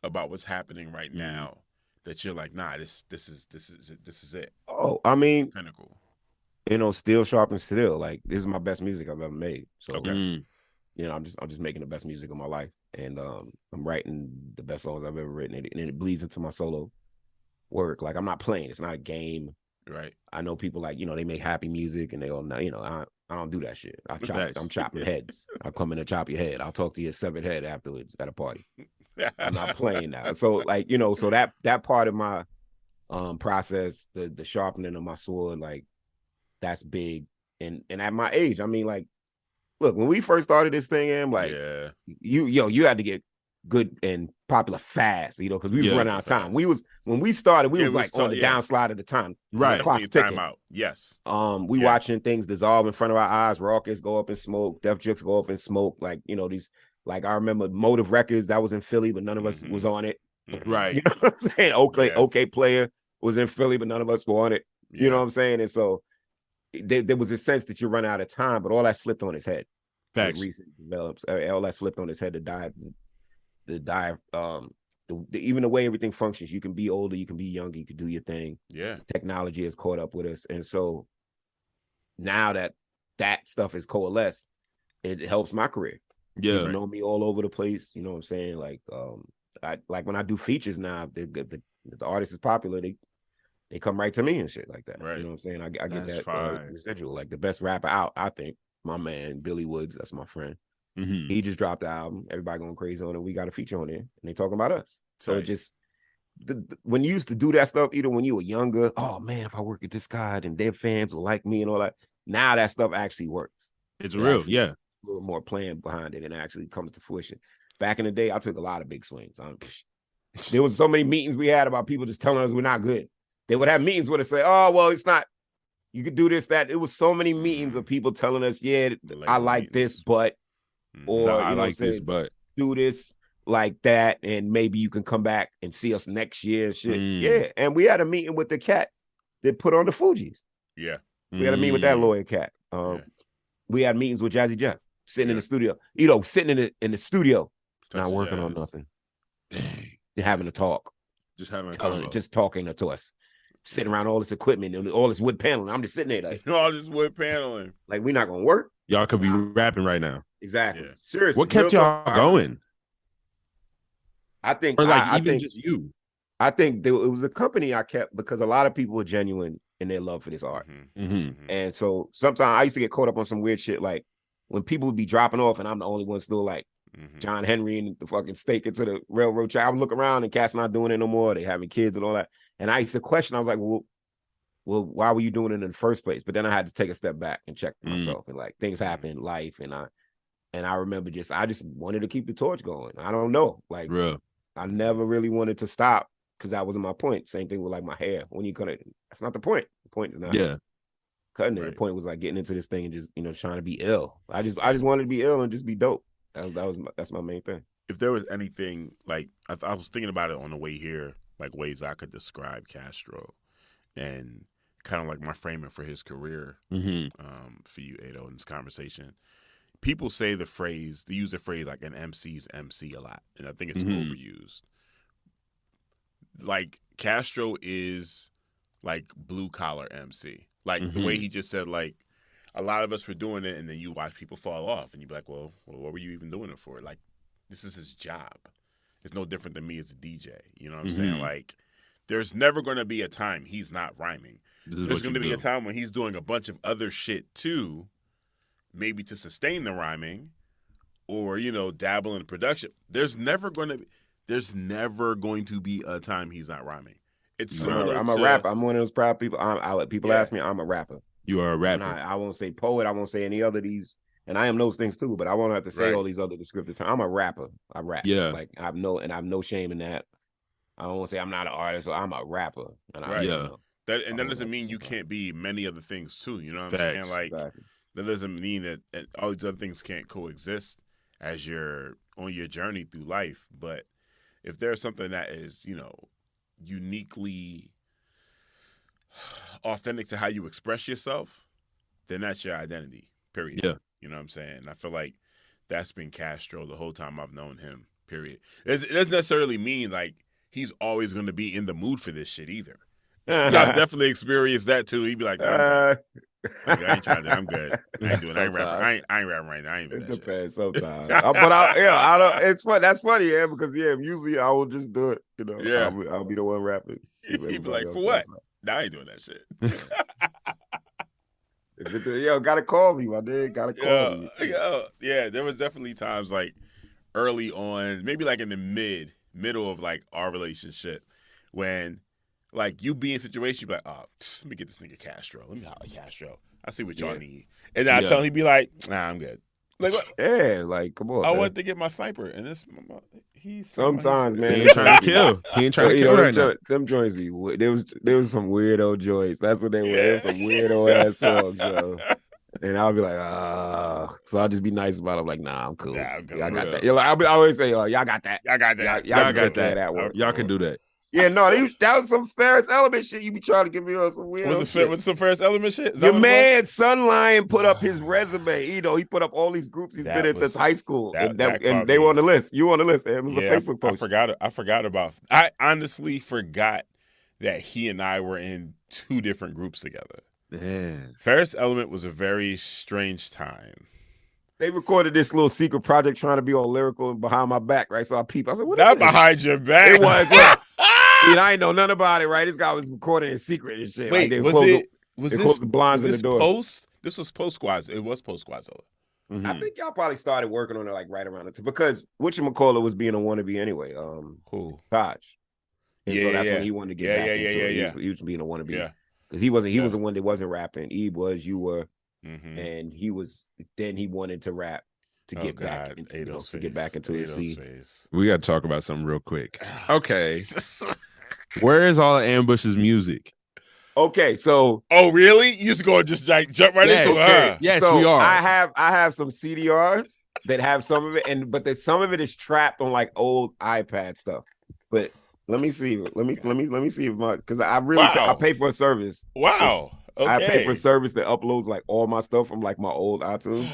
about what's happening right now that you're like, nah, this is it? Oh, I mean, pinnacle. Still sharp and still. Like this is my best music I've ever made. So, okay. I'm just making the best music of my life, and I'm writing the best songs I've ever written, and it bleeds into my solo. work. Like I'm not playing. It's not a game. Right. I know people like, they make happy music and they all know, I don't do that shit. I'm chopping heads. I'll come in and chop your head. I'll talk to your severed head afterwards at a party. I'm not playing now. So like, so that part of my process, the sharpening of my sword, like that's big. And at my age, I mean, like, look, when we first started this thing, I'm like, you had to get good and popular fast, because we was running out of time. When we started, we was like on the downslide of the time. Right. Clock's ticking. Time out. Yes. We watching things dissolve in front of our eyes, rockets go up in smoke, Def Jux go up in smoke. Like, these, like I remember Motive Records that was in Philly, but none of us was on it. Right. You know what I'm saying? Okay Player was in Philly, but none of us were on it. You know what I'm saying? And so there was a sense that you run out of time, but all that's flipped on his head. Facts. Recent develops, all that's flipped on his head. Even the way everything functions, you can be older, you can be younger, you can do your thing. Yeah. Technology has caught up with us. And so now that stuff is coalesced, it helps my career. Yeah. You know me all over the place. You know what I'm saying? Like, I like when I do features now, the artist is popular, they come right to me and shit like that. Right. You know what I'm saying? I get that residual. Like the best rapper out, I think, my man Billy Woods, that's my friend. Mm-hmm. He just dropped the album. Everybody going crazy on it. We got a feature on there, and they talking about us. So it just when you used to do that stuff, either when you were younger, oh man, if I work at this guy, then their fans will like me and all that. Now that stuff actually works. It's real, yeah. A little more plan behind it, and it actually comes to fruition. Back in the day, I took a lot of big swings. There was so many meetings we had about people just telling us we're not good. They would have meetings where they say, "Oh, well, it's not. You could do this, that." It was so many meetings of people telling us, "Yeah, I like this, but." Or I like this, but do this like that, and maybe you can come back and see us next year. Shit, yeah. And we had a meeting with the cat that put on the Fugees. Yeah, we had a meeting with that lawyer cat. We had meetings with Jazzy Jeff sitting in the studio. E.D.O sitting in the studio, not working on nothing. They're having a talk, just having just talking to us. Sitting around all this equipment and all this wood paneling. I'm just sitting there like all this wood paneling. Like we're not gonna work. Y'all could be rapping right now. Exactly. Yeah. Seriously. What kept y'all going? I think, or like even just you. I think it was a company I kept because a lot of people were genuine in their love for this art. And so sometimes I used to get caught up on some weird shit, like when people would be dropping off and I'm the only one still like John Henry and the fucking stake into the railroad track. I would look around and cats not doing it no more. They having kids and all that. And I used to question, I was like, well, why were you doing it in the first place? But then I had to take a step back and check myself, and like things happen in life. And I remember I just wanted to keep the torch going. I don't know. Like, I never really wanted to stop because that wasn't my point. Same thing with like my hair. When you cut it, that's not the point. The point is not cutting it. The point was like getting into this thing and just, trying to be ill. I just wanted to be ill and just be dope. That's my main thing. If there was anything, like I was thinking about it on the way here, like ways I could describe Castro and kind of like my framing for his career for you, E.D.O, in this conversation. People say they use the phrase like an MC's MC a lot, and I think it's overused. Like Castro is like blue collar MC. Like the way he just said, like a lot of us were doing it, and then you watch people fall off, and you be like, well, what were you even doing it for? Like, this is his job. It's no different than me as a DJ. You know what I'm saying? Like, there's never going to be a time he's not rhyming. There's going to be a time when he's doing a bunch of other shit too, maybe to sustain the rhyming, or dabble in production. There's never going to be a time he's not rhyming. It's similar. I'm a rapper. I'm one of those proud people. People ask me, I'm a rapper. You are a rapper. I won't say poet. I won't say any other these. And I am those things too, but I won't have to say all these other descriptive terms. I'm a rapper. I rap. Yeah. Like I have no shame in that. I won't say I'm not an artist, so I'm a rapper. And that doesn't mean you can't be many other things too. You know what I'm saying? Like that doesn't mean that all these other things can't coexist as you're on your journey through life. But if there's something that is, uniquely authentic to how you express yourself, then that's your identity, period. Yeah. You know what I'm saying? I feel like that's been Castro the whole time I've known him, period. It doesn't necessarily mean like he's always going to be in the mood for this shit either. I've definitely experienced that too. He'd be like, I ain't trying to. I'm good. I ain't doing. I ain't rapping. I ain't rapping right now. I ain't doing that shit. It depends sometimes. But I don't. It's fun. That's funny, yeah. Because usually I will just do it. You know. Yeah. I'll be the one rapping. He'd be like, for what? Nah, I ain't doing that shit. Gotta call me, my dude. Gotta call me. Yeah, there was definitely times like early on, maybe like in the middle of like our relationship, when like you be in situation, you be like, oh, let me get this nigga Castro. Let me holler at Castro. I see what y'all need. And then I tell him, he'd be like, nah, I'm good. Like what? Yeah, like come on. I want to get my sniper, and this sometimes, man, he ain't trying to kill. He ain't trying to kill right now. Them joints be there was some weirdo joints. That's what they were. There was some weirdo ass songs, yo. And I'll be like, so I'll just be nice about it. I'm like, nah, I'm cool. Yeah, I got that. I always say, y'all got that. Y'all got that. Y'all got that work. Y'all can do that. Yeah, no, that was some Ferris Element shit. You be trying to give me some weird. Was some Ferris Element shit? Your man Sunlion put up his resume. He put up all these groups he's been in since high school, and they were on the list. You were on the list. It was a Facebook post. I forgot about. I honestly forgot that he and I were in two different groups together. Man, Ferris Element was a very strange time. They recorded this little secret project trying to be all lyrical and behind my back, right? So I peeped. I said, "What is Not behind your back." It was. Right. I ain't know nothing about it, right? This guy was recording in secret and shit. Wait, like was this the blinds in the door? This was post Squads. It was post Squadzilla. Mm-hmm. I think y'all probably started working on it like right around the time because whatchamacallit was being a wannabe anyway. Who? Taj. And so that's when he wanted to get back into it. He was being a wannabe. Yeah. Because he was the one that wasn't rapping. E was, you were, and he wanted to rap to get back into his scene. We got to talk about something real quick. Okay. Where is all of Ambush's music? Okay, so really? You just go jump right into it? Yes, so we are. I have some CDRs that have some of it, but some of it is trapped on like old iPad stuff. But let me see. Let me see if because I pay for a service. Wow. Okay. I pay for a service that uploads like all my stuff from like my old iTunes.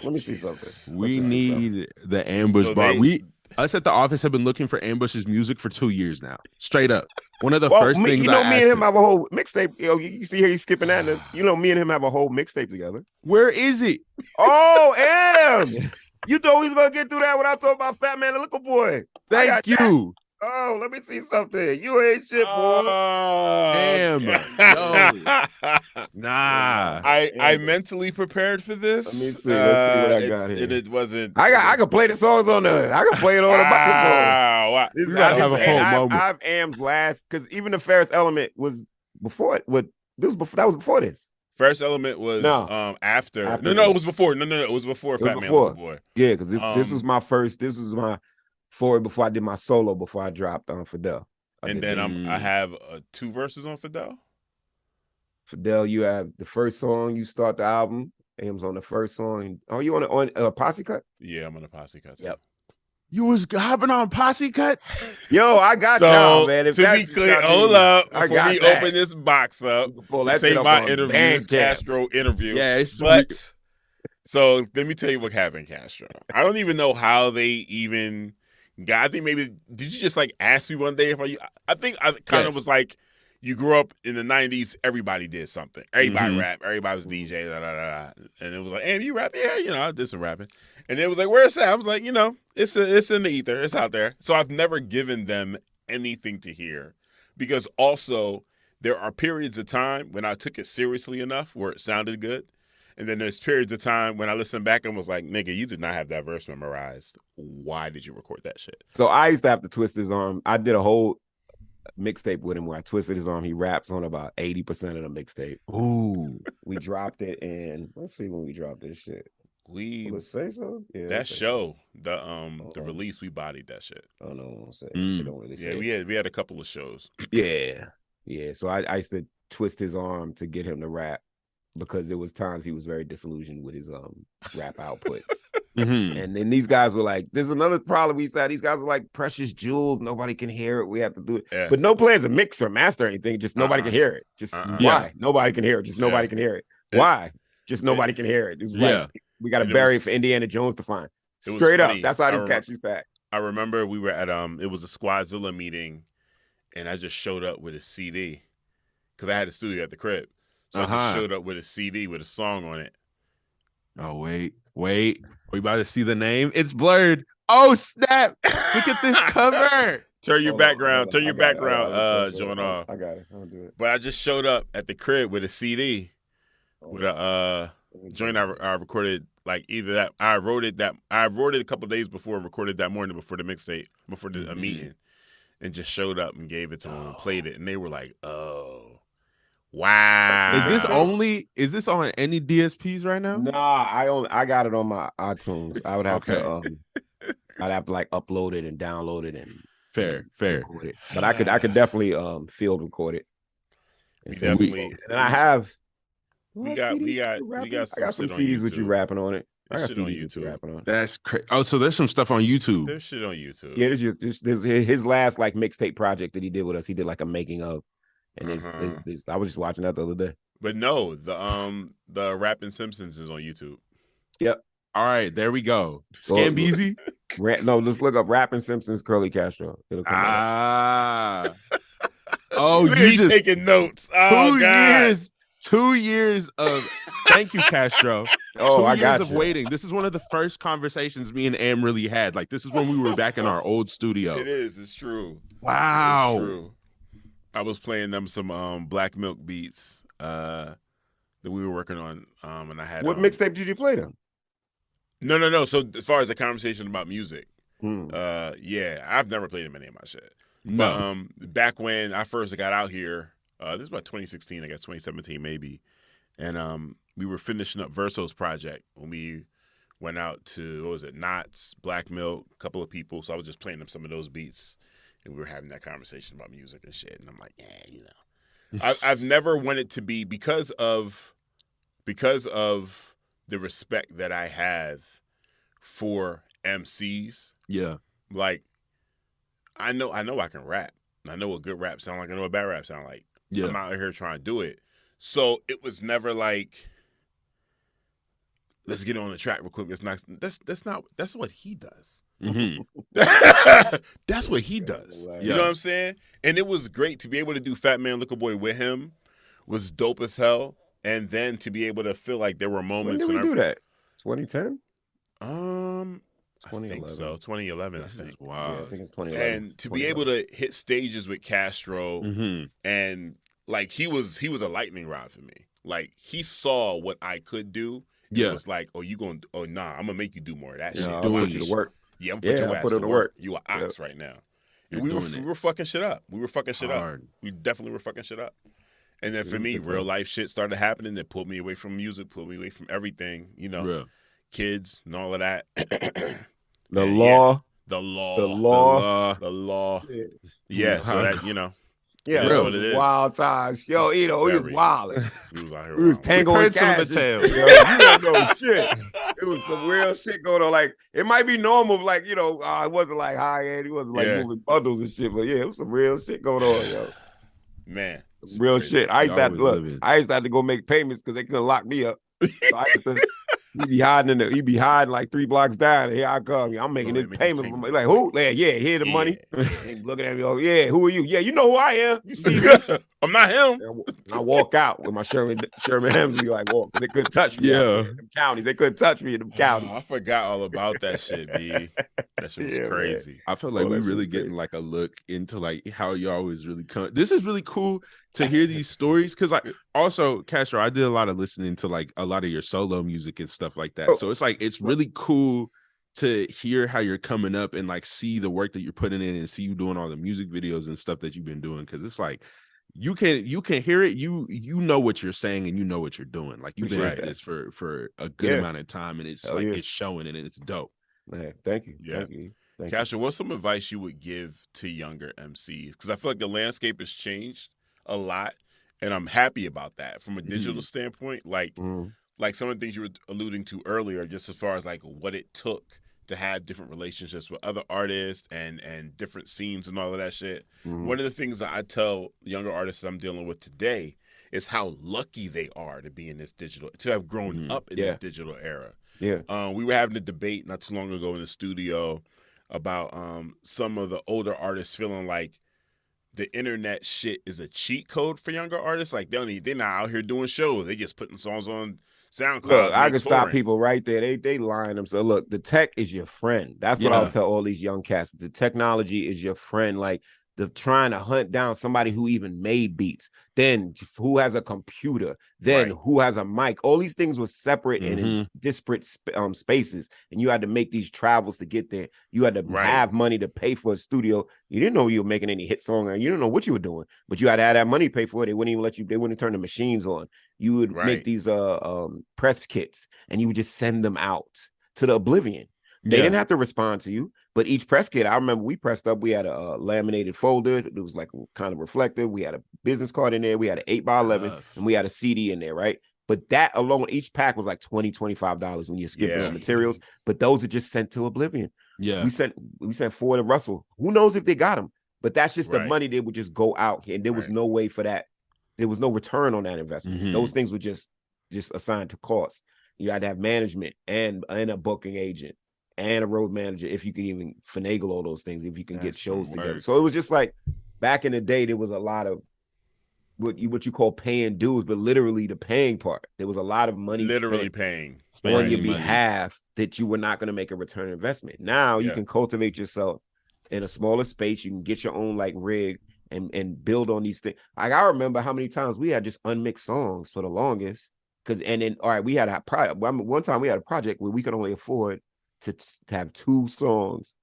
Let me see something. We need the Ambush bar. Us at the office have been looking for Ambush's music for 2 years now. Straight up. One of the first things me and him have a whole mixtape. You see here he's skipping that. Me and him have a whole mixtape together. Where is it? Oh, you thought we was gonna get through that when I talked about Fat Man and Little Boy. Thank you. That. Oh, let me see something. You ain't shit, boy. Damn. No. Nah. I mentally prepared for this. Let me see. Let's see what I got here. It wasn't. I can play the songs on the. I can play it on the microphone. Wow. We gotta have a whole moment. I have Am's last because even the Ferris Element was before it. That was before this. Ferris Element was after. No, it was before. No, it was before Fat Man Little Boy. Yeah, because this was my first. This was my. Before I did my solo, before I dropped on Fidel. I have 2 verses on Fidel. Fidel, you have the first song, you start the album. Am's on the first song. Oh, you on a Posse Cut? Yeah, I'm on a Posse Cut. Yep. You was hopping on Posse Cuts? Yo, I got y'all, man. If to be clear, hold up. Before we open this box up, this ain't my interview, it's Castro interview. Yeah, it's but so let me tell you what happened, Castro. I don't even know how they even... I think maybe did you just like ask me one day if I think I kind of was like, you grew up in the 90s, everybody did something. Everybody rap, everybody was DJ, and it was like, you rap? Yeah, I did some rapping. And it was like, where's that? I was like, it's in the ether, it's out there. So I've never given them anything to hear because also there are periods of time when I took it seriously enough where it sounded good. And then there's periods of time when I listened back and was like, nigga, you did not have that verse memorized. Why did you record that shit? So I used to have to twist his arm. I did a whole mixtape with him where I twisted his arm. He raps on about 80% of the mixtape. Ooh. We dropped it and let's see when we dropped this shit. Let's say so? Yeah. That show, the release, we bodied that shit. Oh no, I won't say. They don't really say. Yeah, we had a couple of shows. Yeah. So I used to twist his arm to get him to rap. Because there was times he was very disillusioned with his rap outputs. And then these guys were like, there's another problem we said. These guys are like precious jewels. Nobody can hear it. We have to do it. Yeah. But no players a mix or master or anything. Just nobody can hear it. Just why? Nobody can hear it. Just nobody can hear it. Why? Just nobody can hear it. It was like, we got to bury it for Indiana Jones to find. Straight up. That's how these cats used that. I remember we were at, it was a Squadzilla meeting and I just showed up with a CD because I had a studio at the crib. So I just showed up with a CD with a song on it. Oh, wait. We about to see the name. It's blurred. Oh, snap. Look at this cover. Turn your background, John. I got it. I'll do it. But I just showed up at the crib with a CD, with a joint I recorded. Like either that I wrote it a couple days before, recorded that morning before the mixtape, before the meeting, and just showed up and gave it to them and played it, and they were like, "Oh, wow!" Is this on any DSPs right now? Nah, I got it on my iTunes. I would have to I'd have to like upload it and download it and fair. It. But I could definitely field record it. And I have. We got some CDs with you rapping on it. I got CDs on YouTube. Rapping on it. That's crazy. Oh, so there's some stuff on YouTube. There's shit on YouTube. Yeah, there's his last like mixtape project that he did with us. He did like a making of, and I was just watching that the other day. But no, the Rapping Simpsons is on YouTube. Yep. All right, there we go. Scambeezy. No, let's look up Rapping Simpsons Curly Castro. It'll come out. Oh, you just taking notes. Oh, 2 years of thank you, Castro. 2 I years got of waiting. This is one of the first conversations me and Am really had. Like, this is when we were back in our old studio. It is. It's true. Wow. It's true. I was playing them some Black Milk beats that we were working on. And I had what mixtape did you play them? No. So as far as the conversation about music, yeah, I've never played them any of my shit. No. But back when I first got out here. This is about 2016, I guess 2017 maybe, and we were finishing up Verso's project when we went out to Knott's, Black Milk, a couple of people. So I was just playing them some of those beats, and we were having that conversation about music and shit. And I'm like, I've never wanted to be because of the respect that I have for MCs. Yeah, like I know I can rap. I know what good rap sound like. I know what bad rap sound like. Yeah. I'm out here trying to do it. So it was never like, let's get on the track real quick. That's what he does. Mm-hmm. That's what he does. Yeah. You know what I'm saying? And it was great to be able to do Fat Man Liquor Boy with him was dope as hell. And then to be able to feel like there were moments. When did we do that? 2010? I think so. 2011, I think. Wow. Yeah, I think it's 2011. And to be able to hit stages with Castro, and like he was a lightning rod for me. Like he saw what I could do. Yeah. It was like, I'm gonna make you do more of that shit. I want you to work. Yeah, I'm gonna put your ass to work. You an ox right now. And we were fucking shit up. We definitely were fucking shit up. And then for me, real life shit started happening that pulled me away from music, pulled me away from everything, kids and all of that. The law. Yeah, so that, Yeah, it what it is. Wild times. Yo, E.D.O, he was wilding. He was out here. We was tangoing some of the tail. Yo, you don't know shit. It was some real shit going on. Like, it might be normal, like, it wasn't like high end. He wasn't like moving bundles and shit. But yeah, it was some real shit going on, yo. Man. Real shit. I used to have to go make payments because they couldn't lock me up. So I used to he be hiding like 3 blocks down. And here I come. I'm making this payment. Like, who? Yeah, here the money. And looking at me, who are you? Yeah, you know who I am. You see me? I'm not him. And I walk out with my Sherman Hemsley, like, walk. They couldn't touch me. Yeah. In them counties. They couldn't touch me in them counties. I forgot all about that shit, B. That shit was crazy. Man. I feel like we really getting like a look into like how y'all was really this is really cool to hear these stories, because like also Castro, I did a lot of listening to like a lot of your solo music and stuff like that. So it's like it's really cool to hear how you're coming up and like see the work that you're putting in and see you doing all the music videos and stuff that you've been doing, because it's like you can hear it, you know what you're saying and you know what you're doing. Like you've been at this for a good amount of time, and it's it's showing and it's dope. Man, thank you. Yeah. Castro, what's some advice you would give to younger MCs? Because I feel like the landscape has changed a lot, and I'm happy about that from a digital standpoint. Like some of the things you were alluding to earlier, just as far as like what it took to have different relationships with other artists and different scenes and all of that shit. One of the things that I tell younger artists that I'm dealing with today is how lucky they are to be in this digital, to have grown up in this digital era. Yeah. We were having a debate not too long ago in the studio about some of the older artists feeling like the internet shit is a cheat code for younger artists. Like they're not out here doing shows. They just putting songs on SoundCloud. Look, I can stop touring. people right there. They lying themselves. Look, the tech is your friend. That's what I'll tell all these young cats. The technology is your friend. Like the trying to hunt down somebody who even made beats, then who has a computer, then who has a mic. All these things were separate and in disparate spaces, and you had to make these travels to get there. You had to have money to pay for a studio. You didn't know you were making any hit song, or you didn't know what you were doing, but you had to have that money paid for it. They wouldn't even let you. They wouldn't turn the machines on. You would make these press kits, and you would just send them out to the oblivion. They didn't have to respond to you, but each press kit, I remember we pressed up, we had a laminated folder. It was like kind of reflective. We had a business card in there. We had an 8x11 and we had a CD in there, right? But that alone, each pack was like $20, $25 when you're skipping on materials. But those are just sent to oblivion. Yeah. We sent 4 to Russell. Who knows if they got them? But that's just the money that would just go out. And there was no way for that. There was no return on that investment. Those things were just assigned to cost. You had to have management and a booking agent and a road manager, if you can even finagle all those things, if you can get shows together. So it was just like back in the day, there was a lot of what you call paying dues, but literally the paying part. There was a lot of money paying on your behalf that you were not going to make a return on investment. Now you can cultivate yourself in a smaller space. You can get your own like rig and build on these things. Like I remember how many times we had just unmixed songs for the longest. We had one time we had a project where we could only afford to have 2 songs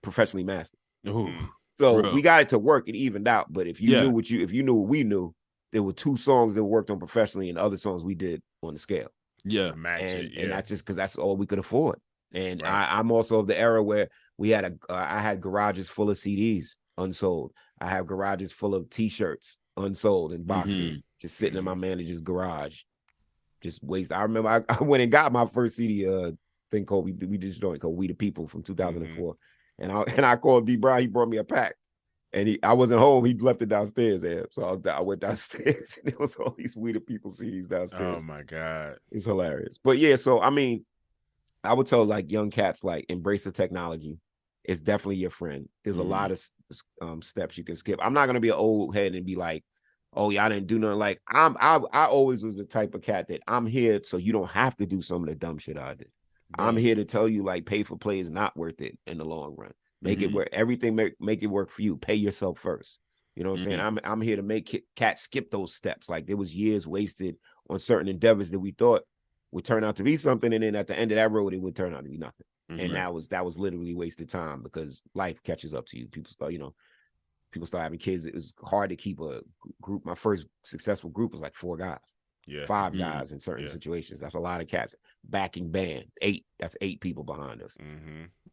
professionally mastered. So we got it to work. It evened out. But if you knew what we knew, there were 2 songs that worked on professionally and other songs we did on the scale. And that's just because that's all we could afford. And I'm also of the era where we had I had garages full of CDs unsold. I have garages full of T-shirts unsold in boxes, just sitting in my manager's garage, just waste. I remember I went and got my first CD thing called we did this joint called We the People from 2004, and I called D. Brown. He brought me a pack, and I wasn't home. He left it downstairs there, so I went downstairs, and there was all these We the People CDs downstairs. Oh my god, it's hilarious. But yeah, so I mean, I would tell like young cats like embrace the technology. It's definitely your friend. There's a lot of steps you can skip. I'm not gonna be an old head and be like, oh yeah, I didn't do nothing. Like I always was the type of cat that I'm here so you don't have to do some of the dumb shit I did. I'm here to tell you, like, pay for play is not worth it in the long run. Make it work. Everything make it work for you. Pay yourself first. You know what I'm saying? I'm here to make cats skip those steps. Like there was years wasted on certain endeavors that we thought would turn out to be something, and then at the end of that road, it would turn out to be nothing. And that was literally wasted time because life catches up to you. People start having kids. It was hard to keep a group. My first successful group was like 4 guys. 5 guys in certain situations. That's a lot of cats. Backing band, 8. That's 8 people behind us.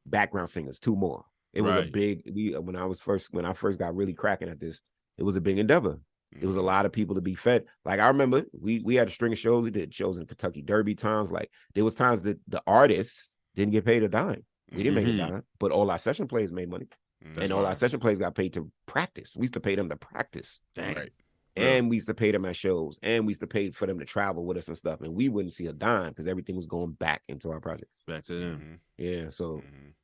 Background singers, 2 more. It was a big. When I first got really cracking at this, it was a big endeavor. It was a lot of people to be fed. Like I remember, we had a string of shows. We did shows in Kentucky Derby times. Like there was times that the artists didn't get paid a dime. We didn't make a dime, but all our session players made money, and all our session players got paid to practice. We used to pay them to practice. And we used to pay them at shows, and we used to pay for them to travel with us and stuff. And we wouldn't see a dime because everything was going back into our projects. Back to them. Yeah. So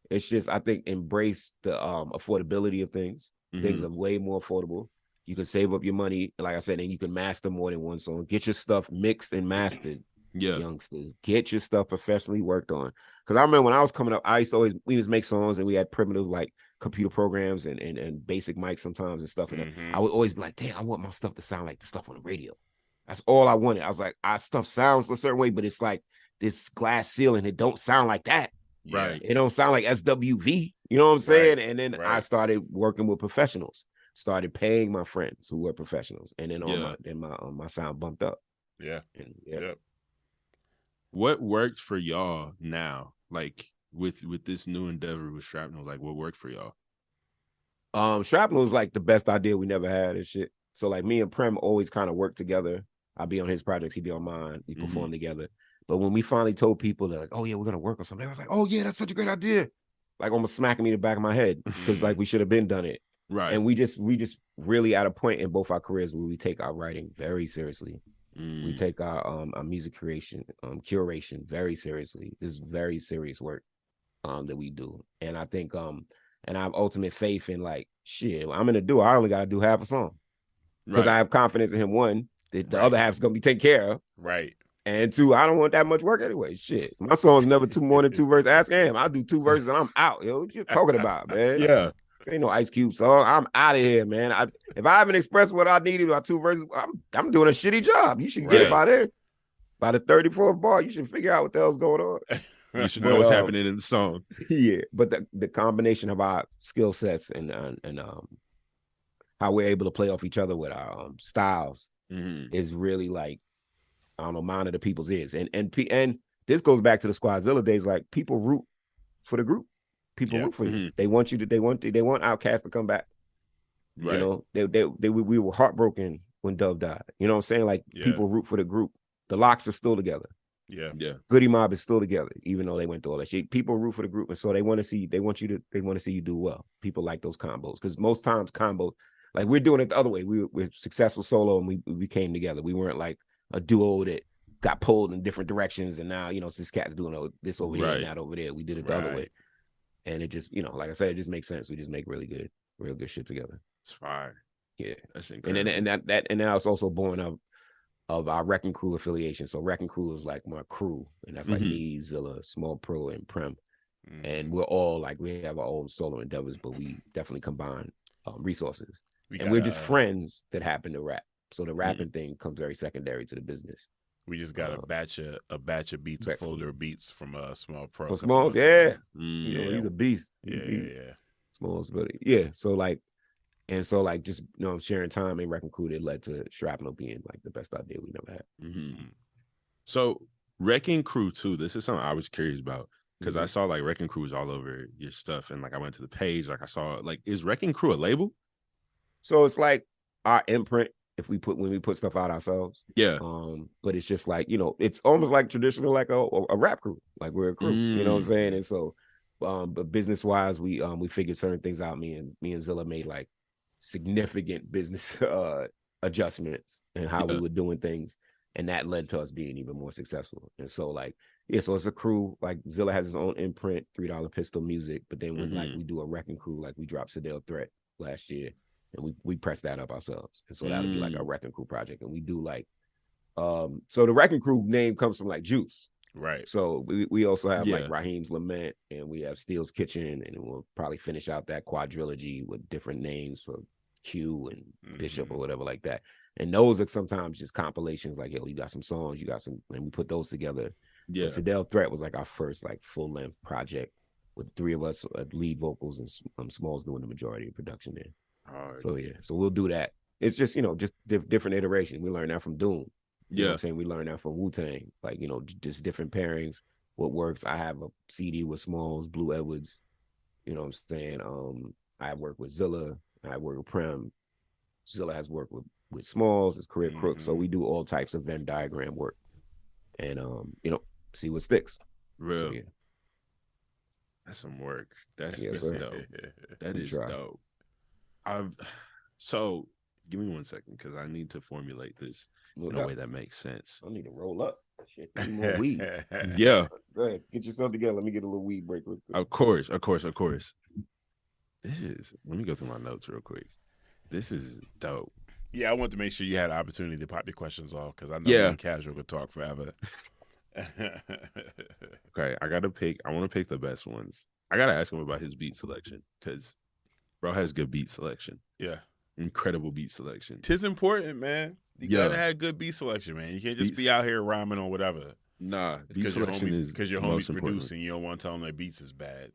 it's just, I think, embrace the affordability of things. Things are way more affordable. You can save up your money, like I said, and you can master more than one song. Get your stuff mixed and mastered. Youngsters, get your stuff professionally worked on. Because I remember when I was coming up, we used to make songs, and we had primitive like computer programs and basic mics sometimes and stuff. And I would always be like, damn, I want my stuff to sound like the stuff on the radio. That's all I wanted. I was like, our stuff sounds a certain way, but it's like this glass ceiling. It don't sound like that. Right. It don't sound like SWV. You know what I'm saying? And then I started working with professionals, started paying my friends who were professionals. And then my sound bumped up. What worked for y'all now? Like with this new endeavor with Shrapnel, like what worked for y'all? Shrapnel was like the best idea we never had and shit. So like me and Prem always kind of worked together. I'd be on his projects, he'd be on mine. We perform together. But when we finally told people that, like, oh yeah, we're gonna work on something, I was like, oh yeah, that's such a great idea. Like almost smacking me in the back of my head because like we should have been done it. Right. And we just really at a point in both our careers where we take our writing very seriously. We take our music creation, curation very seriously. This is very serious work that we do. And I think and I have ultimate faith in like, shit, I'm in a duo. I only got to do half a song because I have confidence in him. One, that the other half is going to be taken care of. Right. And two, I don't want that much work anyway. Shit, my song's never more than 2 verses. Ask him. I'll do 2 verses and I'm out. Yo, what you talking about, man? Yeah. This ain't no Ice Cube song. I'm out of here, man. If I haven't expressed what I needed about 2 verses, I'm doing a shitty job. You should get it by there. By the 34th bar, you should figure out what the hell's going on. You should know what's happening in the song. Yeah, but the combination of our skill sets and how we're able to play off each other with our styles is really like, I don't know, mine of the people's ears. And this goes back to the Squadzilla days. Like, people root for the group. People root for you. They want you to. They want Outkast to come back. Right. You know, we were heartbroken when Dove died. You know what I'm saying? Like, people root for the group. The Locks are still together. Yeah. Goody Mob is still together, even though they went through all that shit. People root for the group, and so they want to see you do well. People like those combos, because most times combos, like, we're doing it the other way. We're successful solo, and we came together. We weren't like a duo that got pulled in different directions, and now, you know, this cat's doing this over here and that over there. We did it the other way, and it just, you know, like I said, it just makes sense. We just make real good shit together. It's fire. Yeah, that's incredible. And now it's also born of our Wrecking Crew affiliation. So Wrecking Crew is like my crew, and that's like me, Zilla, Small Pro, and Prem, and we're all like, we have our own solo endeavors, but we definitely combine resources, we're just friends that happen to rap. So the rapping thing comes very secondary to the business. We just got a batch of beats, a folder of beats from Small Pro. From Smalls, yeah. He's a beast. Yeah. Smalls, but yeah. So like, and so like, just, you know, sharing time and Wrecking Crew that led to Shrapnel being like the best idea we never had. So Wrecking Crew too. This is something I was curious about, because I saw like Wrecking Crew was all over your stuff, and like I went to the page, like I saw, like, is Wrecking Crew a label? So it's like our imprint. When we put stuff out ourselves, but it's just like, you know, it's almost like traditional, like a rap crew, like we're a crew, you know what I'm saying? And so, but business wise, we figured certain things out. Me and Zilla made like significant business adjustments and how we were doing things, and that led to us being even more successful. And so like, so it's a crew. Like, Zilla has his own imprint, $3 Pistol Music, but then when like we do a Wrecking Crew, like we dropped Sedale Threat last year, and we press that up ourselves, and so that'll be like a Wrecking Crew project. And we do like, so the Wrecking Crew name comes from like Juice, right? So we also have like Raheem's Lament, and we have Steel's Kitchen, and we'll probably finish out that quadrilogy with different names for Q and Bishop or whatever like that. And those are sometimes just compilations, like, yo, you got some songs, and we put those together. Yeah, Sedale Threat was like our first like full length project with 3 of us lead vocals, and Smalls doing the majority of production there. So so we'll do that. It's just, you know, just different iterations. We learned that from Doom. You know what I'm saying? We learned that from Wu-Tang. Like, you know, just different pairings, what works. I have a CD with Smalls, Blue Edwards. You know what I'm saying? I work with Zilla. I work with Prem. Zilla has worked with Smalls, his career Crook. So we do all types of Venn diagram work, and you know, see what sticks. Real. So, that's some work. That's dope. That is dope. So give me 1 second, because I need to formulate this in a way that makes sense. I need to roll up. Shit, need more weed. Yeah. Go ahead, get yourself together. Let me get a little weed break. Of course. Let me go through my notes real quick. This is dope. Yeah, I want to make sure you had an opportunity to pop your questions off, because I know you and Casual could talk forever. Okay, I want to pick the best ones. I got to ask him about his beat selection, because bro has good beat selection. Yeah. Incredible beat selection. 'Tis important, man. You gotta have good beat selection, man. You can't just be out here rhyming on whatever. Nah, beat selection is because your homies producing. You don't want to tell them that beats is bad.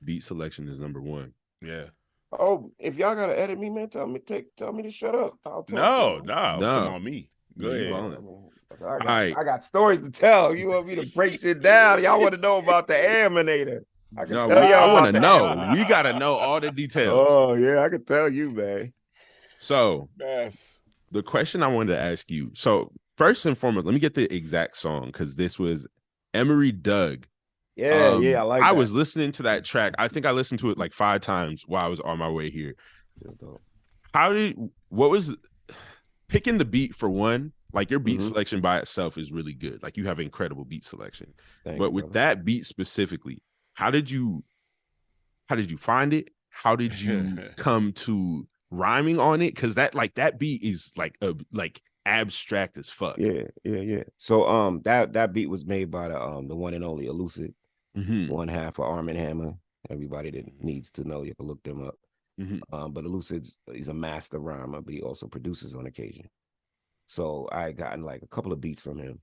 Beat selection is number one. Yeah. Oh, if y'all gotta edit me, man, tell me to shut up. No, it's on me. Go ahead. I got stories to tell. You want me to break shit down? Y'all want to know about the Aminator? I want to know. We gotta know all the details. Oh yeah, I can tell you, man. So the question I wanted to ask you. So first and foremost, let me get the exact song, because this was Emery Doug. Yeah, I like that. I was listening to that track. I think I listened to it like 5 times while I was on my way here. What was picking the beat for one? Like, your beat selection by itself is really good. Like, you have incredible beat selection. But with that beat specifically, how did you find it? how did you come to rhyming on it? Because that beat is like abstract as fuck. Yeah. So that beat was made by the one and only Elucid, one half of Arm & Hammer. Everybody that needs to know, you can look them up. But Elucid's, he's a master rhymer, but he also produces on occasion. So I had gotten like a couple of beats from him,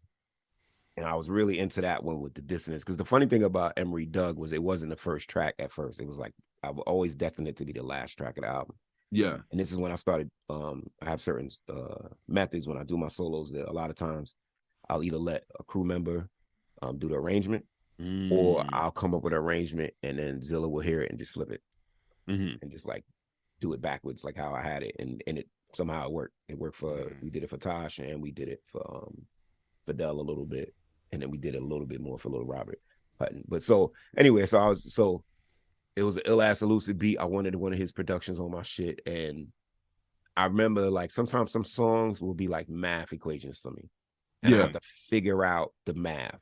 and I was really into that one with the dissonance. Because the funny thing about Emery Doug was it wasn't the first track at first. It was like I was always destined it to be the last track of the album. Yeah. And this is when I started. I have certain methods when I do my solos that a lot of times I'll either let a crew member do the arrangement, or I'll come up with an arrangement and then Zilla will hear it and just flip it and just like do it backwards, like how I had it, and it somehow it worked. It worked for we did it for Tosh, and we did it for Fidel a little bit, and then we did it a little bit more for Little Robert Hutton. But so anyway, it was an ill-ass Elucid beat. I wanted one of his productions on my shit. And I remember like sometimes some songs will be like math equations for me. And I have to figure out the math.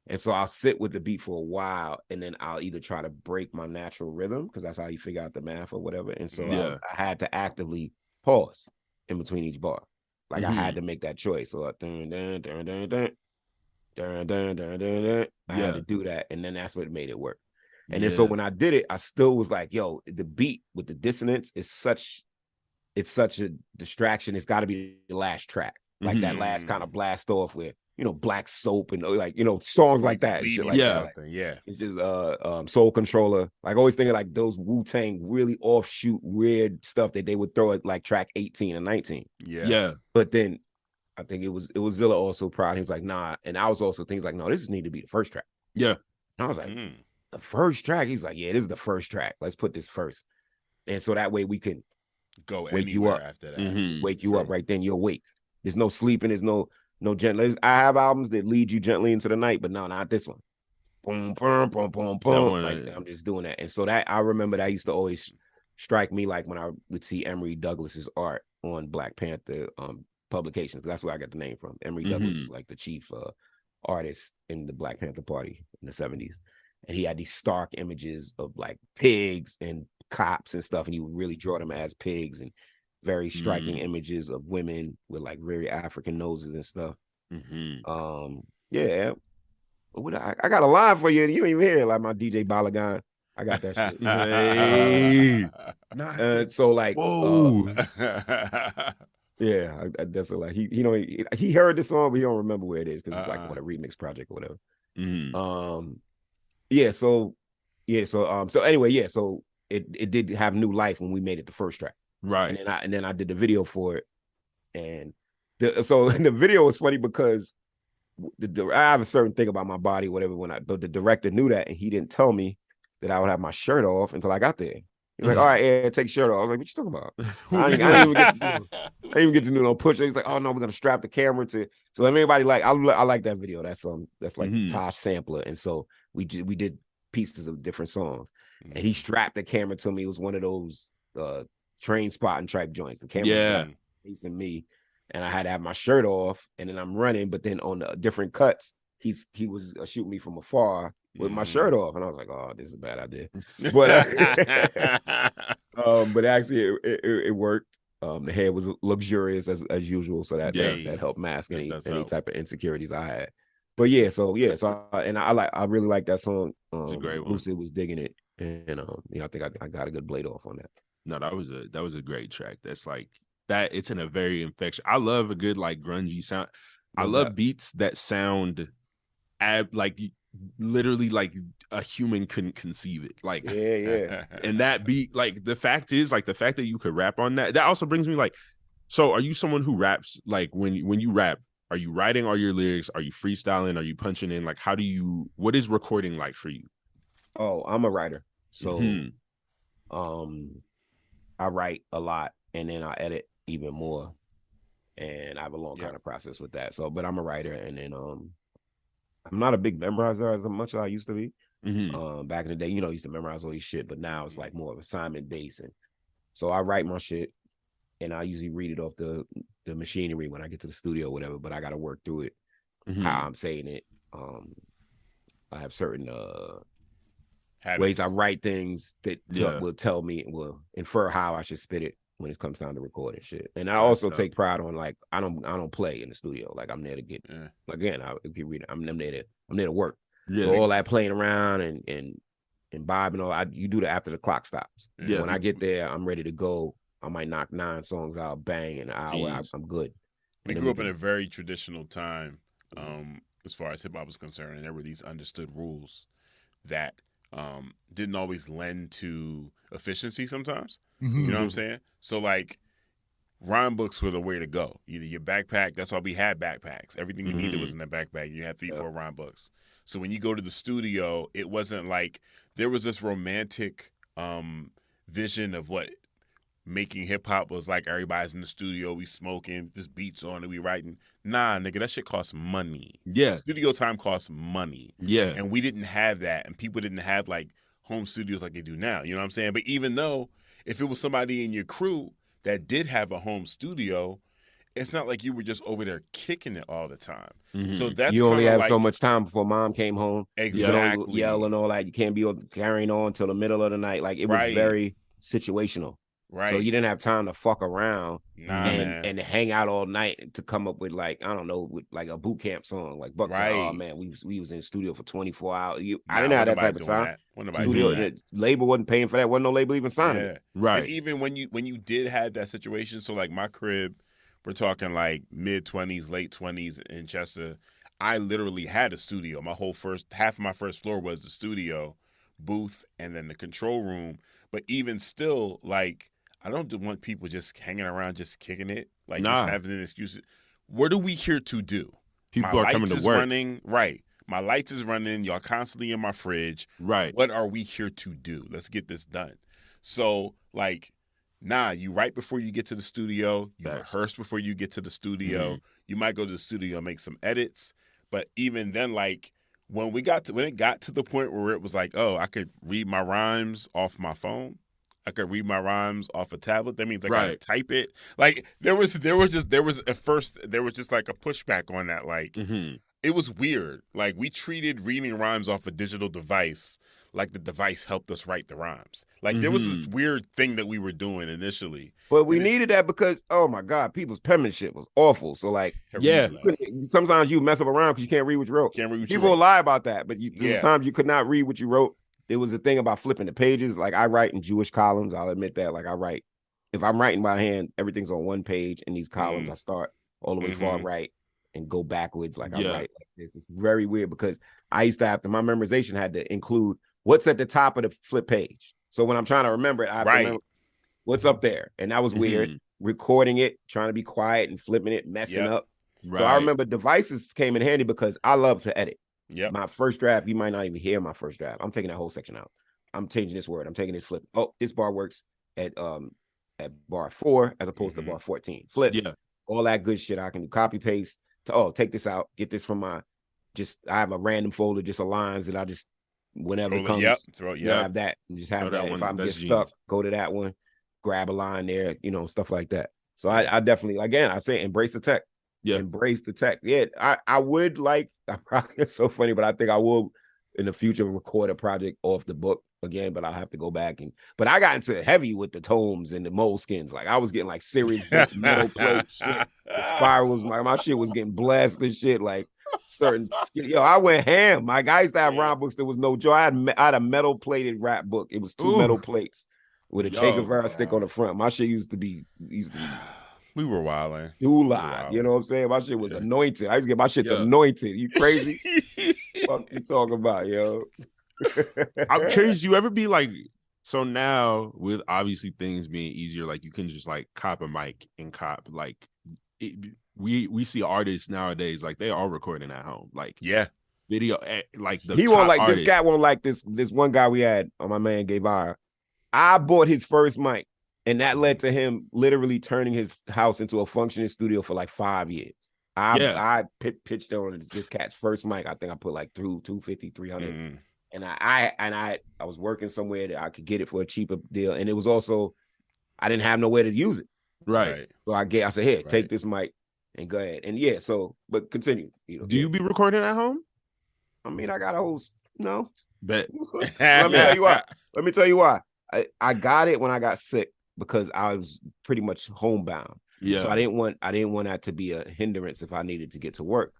And so I'll sit with the beat for a while, and then I'll either try to break my natural rhythm, because that's how you figure out the math or whatever. And so I had to actively pause in between each bar. Like I had to make that choice. So I had to do that. And then that's what made it work. And then so when I did it, I still was like, yo, the beat with the dissonance is such a distraction. It's got to be the last track. Like that last kind of blast off where, Black Soap and like, songs like that. Shit like that. It's just Soul Controller. Like always thinking like those Wu-Tang really offshoot weird stuff that they would throw at like track 18 and 19. Yeah. But then I think it was Zilla also proud. He was like, nah. And I was also thinking like, no, this need to be the first track. Yeah. And I was like, the first track? He's like, yeah, this is the first track. Let's put this first. And so that way we can go wake you up after that. Wake you up right then. You're awake. There's no sleeping. There's no gentle. I have albums that lead you gently into the night, but no, not this one. Boom, boom, boom, boom, boom. Like I'm just doing that. And so that I remember that used to always strike me like when I would see Emery Douglas's art on Black Panther publications. That's where I got the name from. Emery Douglas is like the chief artist in the Black Panther Party in the 70s. And he had these stark images of like pigs and cops and stuff. And he would really draw them as pigs, and very striking images of women with like very African noses and stuff. Yeah. I got a line for you. You ain't even hear it, like my DJ Balagan. I got that shit. Hey. So like, yeah, that's like he heard the song, but he don't remember where it is because it's like what a remix project or whatever. So anyway, so it did have new life when we made it the first track, right? And then I did the video for it, and the video was funny because I have a certain thing about my body, whatever. But the director knew that, and he didn't tell me that I would have my shirt off until I got there. He's like, all right, yeah, take your shirt off. I was like, what you talking about? I didn't even get to do no push. He's like, oh no, we're gonna strap the camera to. So everybody like, I like that video. That's like Tosh sampler, and so we did pieces of different songs, and he strapped the camera to me. It was one of those train spotting type joints. The camera was facing me, and I had to have my shirt off, and then I'm running, but then on the different cuts, he was shooting me from afar with my shirt off, and I was like, "Oh, this is a bad idea." But actually, it worked. The hair was luxurious as usual, so that helped mask any type of insecurities I had. But I really like that song. It's a great one. Lucid was digging it, and I think I got a good blade off on that. No, that was a great track. That's like that. It's in a very infectious. I love a good like grungy sound. I love beats that sound like literally like a human couldn't conceive it. Like and that beat, like the fact that you could rap on that also brings me like, so are you someone who raps like when you rap, are you writing all your lyrics, are you freestyling, are you punching in, like what is recording like for you? Oh, I'm a writer, so I write a lot and then I edit even more, and I have a long kind of process with that. So but I'm a writer, and then I'm not a big memorizer as much as I used to be. Back in the day, I used to memorize all these shit, but now it's like more of assignment based. And so I write my shit, and I usually read it off the machinery when I get to the studio or whatever, but I got to work through it, how I'm saying it. I have certain ways I write things that will tell me, will infer how I should spit it when it comes time to record and shit. And I also take pride on like I don't play in the studio. Like I'm there to get again. If you read it, I'm there to work. Yeah. So all that playing around and vibe and all, you do that after the clock stops. Yeah. When I get there, I'm ready to go. I might knock 9 songs out, bang, in an hour. I'm good. We grew up in a very traditional time, as far as hip hop was concerned, and there were these understood rules that didn't always lend to efficiency sometimes. Mm-hmm. You know what I'm saying? So like rhyme books were the way to go. Either your backpack, that's why we had backpacks. Everything you needed was in that backpack. You had 3-4 rhyme books. So when you go to the studio, it wasn't like there was this romantic vision of what making hip hop was like. Everybody's in the studio, we smoking, this beats on and we writing. Nah, nigga, that shit costs money. Yeah. Studio time costs money. Yeah. And we didn't have that. And people didn't have like home studios like they do now. You know what I'm saying? But even though if it was somebody in your crew that did have a home studio, it's not like you were just over there kicking it all the time. Mm-hmm. So that's you only have so much time before mom came home. Exactly. You yell and all that. You can't be carrying on till the middle of the night. Like it was very situational. Right. So you didn't have time to fuck around and hang out all night to come up with like, I don't know, with like a boot camp song. Like Buck said, oh man, we was in the studio for 24 hours. I didn't have that type of time. Studio label wasn't paying for that. Wasn't no label even signing it. Right. And even when you did have that situation, so like my crib, we're talking like mid-20s, late 20s in Chester. I literally had a studio. My whole half of my first floor was the studio, booth, and then the control room. But even still, like, I don't want people just hanging around, just kicking it, like just having an excuse. What are we here to do? People are coming to work. Running, right. My lights is running. Y'all constantly in my fridge. Right. What are we here to do? Let's get this done. So, like, you write before you get to the studio. You rehearse before you get to the studio. Mm-hmm. You might go to the studio and make some edits. But even then, like, when it got to the point where it was like, oh, I could read my rhymes off my phone. I could read my rhymes off a tablet. That means I gotta type it. Like there was just like a pushback on that. Like it was weird. Like we treated reading rhymes off a digital device like the device helped us write the rhymes. Like there was this weird thing that we were doing initially. But we needed that because, oh my God, people's penmanship was awful. So like, sometimes you mess up around because you can't read what you wrote. People will lie about that, but there was times you could not read what you wrote. There was a thing about flipping the pages. Like I write in Jewish columns. I'll admit that. Like if I'm writing by hand, everything's on one page. In these columns, I start all the way far right and go backwards. Like I write like this. It's very weird because I used to have to, my memorization had to include what's at the top of the flip page. So when I'm trying to remember it, I have to remember what's up there. And that was weird. Recording it, trying to be quiet and flipping it, messing up. Right. So I remember devices came in handy because I love to edit. Yep. My first draft, you might not even hear my first draft. I'm taking that whole section out. I'm changing this word. I'm taking this flip. Oh, this bar works at bar 4 as opposed to bar 14. Flip. Yeah. All that good shit I can do. Copy paste to take this out. Get this from I have a random folder just of lines that I just whenever it comes. Have that and just have that. If I'm get stuck, go to that one, grab a line there, stuff like that. So I definitely, again, I say embrace the tech. Yeah, embrace the tech. Yeah, I would like. It's so funny, but I think I will in the future record a project off the book again. But I'll have to go back but I got into heavy with the tomes and the moleskins. Like I was getting like serious books, metal plate shit, the spirals. My shit was getting blasted shit. Like certain, I went ham. Like I used to have rhyme books. There was no joy. I had a metal plated rap book. It was 2 metal plates with a Che Guevara stick on the front. My shit used to be. We were wilding. You lied. You know what I'm saying? My shit was anointed. I used to get my shit's anointed. You crazy? Fuck you talking about, yo? I'm curious. You ever be like, so now with obviously things being easier, like you can just like cop a mic and cop like we see artists nowadays like they are recording at home. Like video like the he won't like artists. This guy won't like this one guy we had on my man Guevara. I bought his first mic. And that led to him literally turning his house into a functioning studio for like 5 years. I pitched on this cat's first mic. I think I put like through 250, 300. And I was working somewhere that I could get it for a cheaper deal. And it was also, I didn't have nowhere to use it. Right. So I said, here, take this mic and go ahead. And but continue. Do you be recording at home? I mean, I got a whole No. Bet. Let me tell you why. Let me tell you why. I got it when I got sick because I was pretty much homebound. Yeah. So I didn't want that to be a hindrance if I needed to get to work.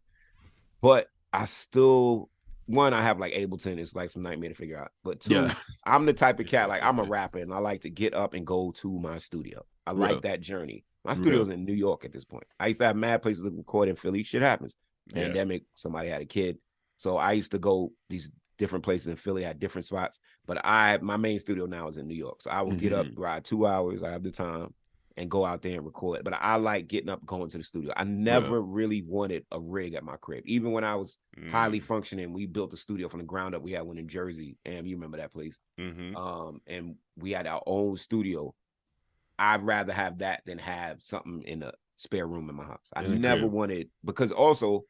But I still, one, I have like Ableton. It's like some nightmare to figure out. But two, I'm the type of cat, like I'm a rapper and I like to get up and go to my studio. I like that journey. My studio's in New York at this point. I used to have mad places to record in Philly. Shit happens. Pandemic, somebody had a kid. So I used to go these different places in Philly, had different spots. But my main studio now is in New York. So I will get up, ride 2 hours. I have the time and go out there and record. But I like getting up, going to the studio. I never really wanted a rig at my crib. Even when I was highly functioning, we built a studio from the ground up. We had one in Jersey. And you remember that place. And we had our own studio. I'd rather have that than have something in a spare room in my house. I never wanted, because also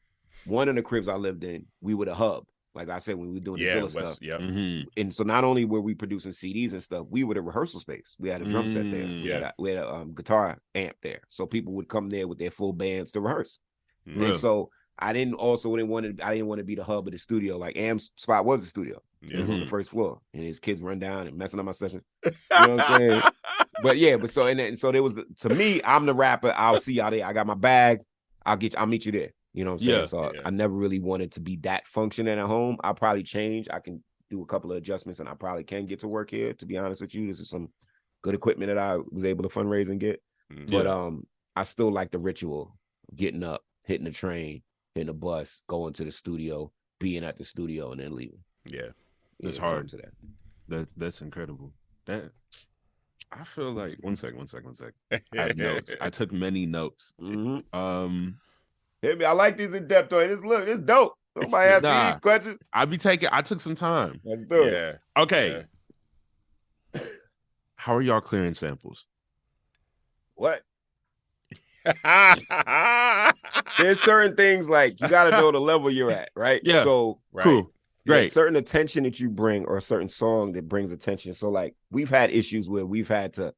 one of the cribs I lived in, we were the hub. Like I said, when we were doing the Zilla stuff. And so not only were we producing CDs and stuff, we were the rehearsal space. We had a drum set there. We had a guitar amp there. So people would come there with their full bands to rehearse. And so I didn't want to be the hub of the studio. Like Am's spot was the studio. On the first floor. And his kids run down and messing up my session. You know what I'm saying? But so there was to me, I'm the rapper. I'll see y'all there. I got my bag. I'll meet you there. You know what I'm saying? So I never really wanted to be that functioning at home. I'll probably change. I can do a couple of adjustments and I probably can get to work here. To be honest with you, this is some good equipment that I was able to fundraise and get. But I still like the ritual of getting up, hitting the train, hitting the bus, going to the studio, being at the studio, and then leaving. That's hard. To that. That's incredible. That I feel like one second. I have notes. I took many notes. Hit me. I like these in depth. It's dope. Nobody asked me these questions. I took some time. Let's do it. Okay. How are y'all clearing samples? What? There's certain things like you got to know the level you're at, right? Yeah. So cool. Great. Certain attention that you bring or a certain song that brings attention. So like we've had issues where we've had to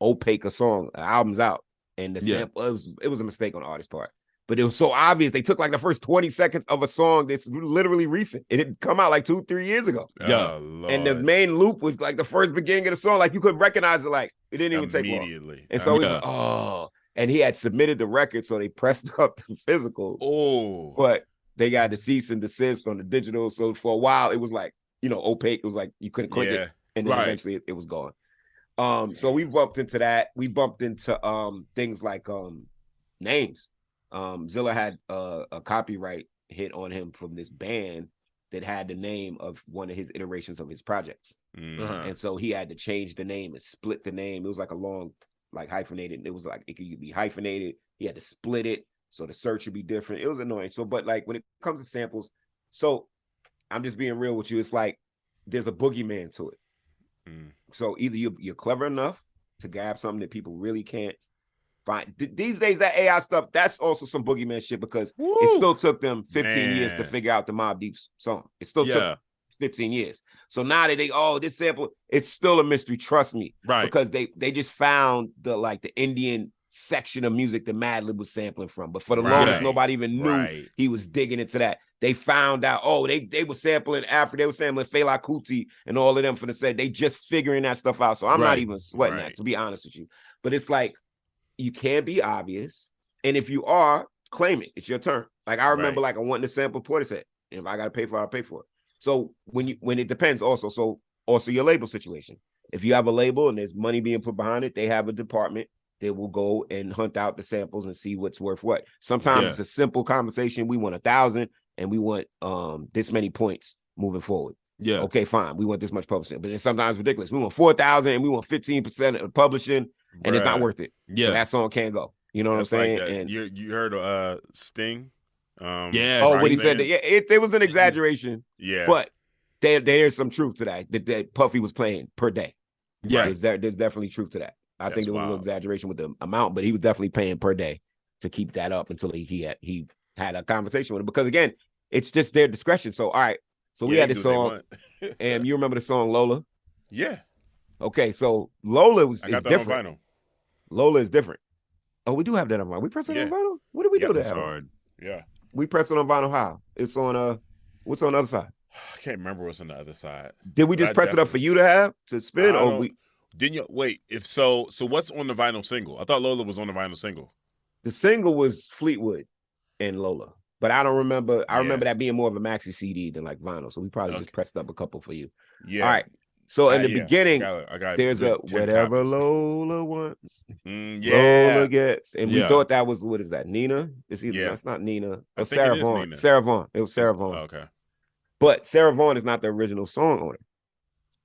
opaque a song, an album's out, and the sample it was a mistake on the artist's part. But it was so obvious. They took like the first 20 seconds of a song that's literally recent. It had come out like 2-3 years ago. And the main loop was like the first beginning of the song. Like you could recognize it. Like it didn't even take long. And so he's like, and he had submitted the record, so they pressed up the physicals. But they got the cease and desist on the digital. So for a while, it was like, opaque. It was like you couldn't click it. And then eventually it was gone. So we bumped into that. We bumped into things like names. Zilla had a copyright hit on him from this band that had the name of one of his iterations of his projects. And so he had to change the name and split the name. It was like a long, like hyphenated. It was like, it could be hyphenated. He had to split it. So the search would be different. It was annoying. So, but like when it comes to samples, so I'm just being real with you. It's like, there's a boogeyman to it. So either you're clever enough to grab something that people really can't find. These days, that AI stuff, that's also some boogeyman shit because it still took them 15 years to figure out the Mobb Deep song. It still took 15 years. So now that this sample, it's still a mystery. Trust me. Right. Because they just found the Indian section of music that Madlib was sampling from. But for the longest, nobody even knew he was digging into that. They found out, they were sampling Africa, they were sampling Fela Kuti and all of them for the set. They just figuring that stuff out. So I'm not even sweating that, to be honest with you. But it's like, you can't be obvious. And if you are, claim it. It's your turn. Like I remember like I wanted to sample Portishead. And if I gotta pay for it, I'll pay for it. So when it depends also. So also your label situation. If you have a label and there's money being put behind it, they have a department that will go and hunt out the samples and see what's worth what. Sometimes it's a simple conversation. We want 1,000 and we want this many points moving forward. Yeah. Okay, fine. We want this much publishing. But then sometimes ridiculous. We want 4,000 and we want 15% of publishing and it's not worth it. Yeah. So that song can't go. You know what I'm saying? Like and you heard Sting? What he said. It was an exaggeration. But there's some truth to that Puffy was playing per day. Yeah. There's definitely truth to that. I think there was a little exaggeration with the amount, but he was definitely paying per day to keep that up until he had a conversation with him. Because again, it's just their discretion. So all right. So we had this song, and you remember the song Lola? Yeah. Okay, so Lola is different. On vinyl. Lola is different. Oh, we do have that on vinyl. We press it on vinyl? What do we do that? Hard. Yeah. We press it on vinyl how? It's on what's on the other side? I can't remember what's on the other side. Did we just press it up for you to spin, or we? Didn't you wait? If so, what's on the vinyl single? I thought Lola was on the vinyl single. The single was Fleetwood and Lola, but I don't remember. I remember that being more of a maxi CD than like vinyl. So we probably just pressed up a couple for you. Yeah. All right. So in the beginning, I got there's a whatever copies. Lola wants, Lola gets, and we thought that was, what is that? Nina? It's either that's not Nina. Or Sarah Vaughan. Nina. Sarah Vaughan. It was Sarah Vaughan. Okay. But Sarah Vaughan is not the original song owner.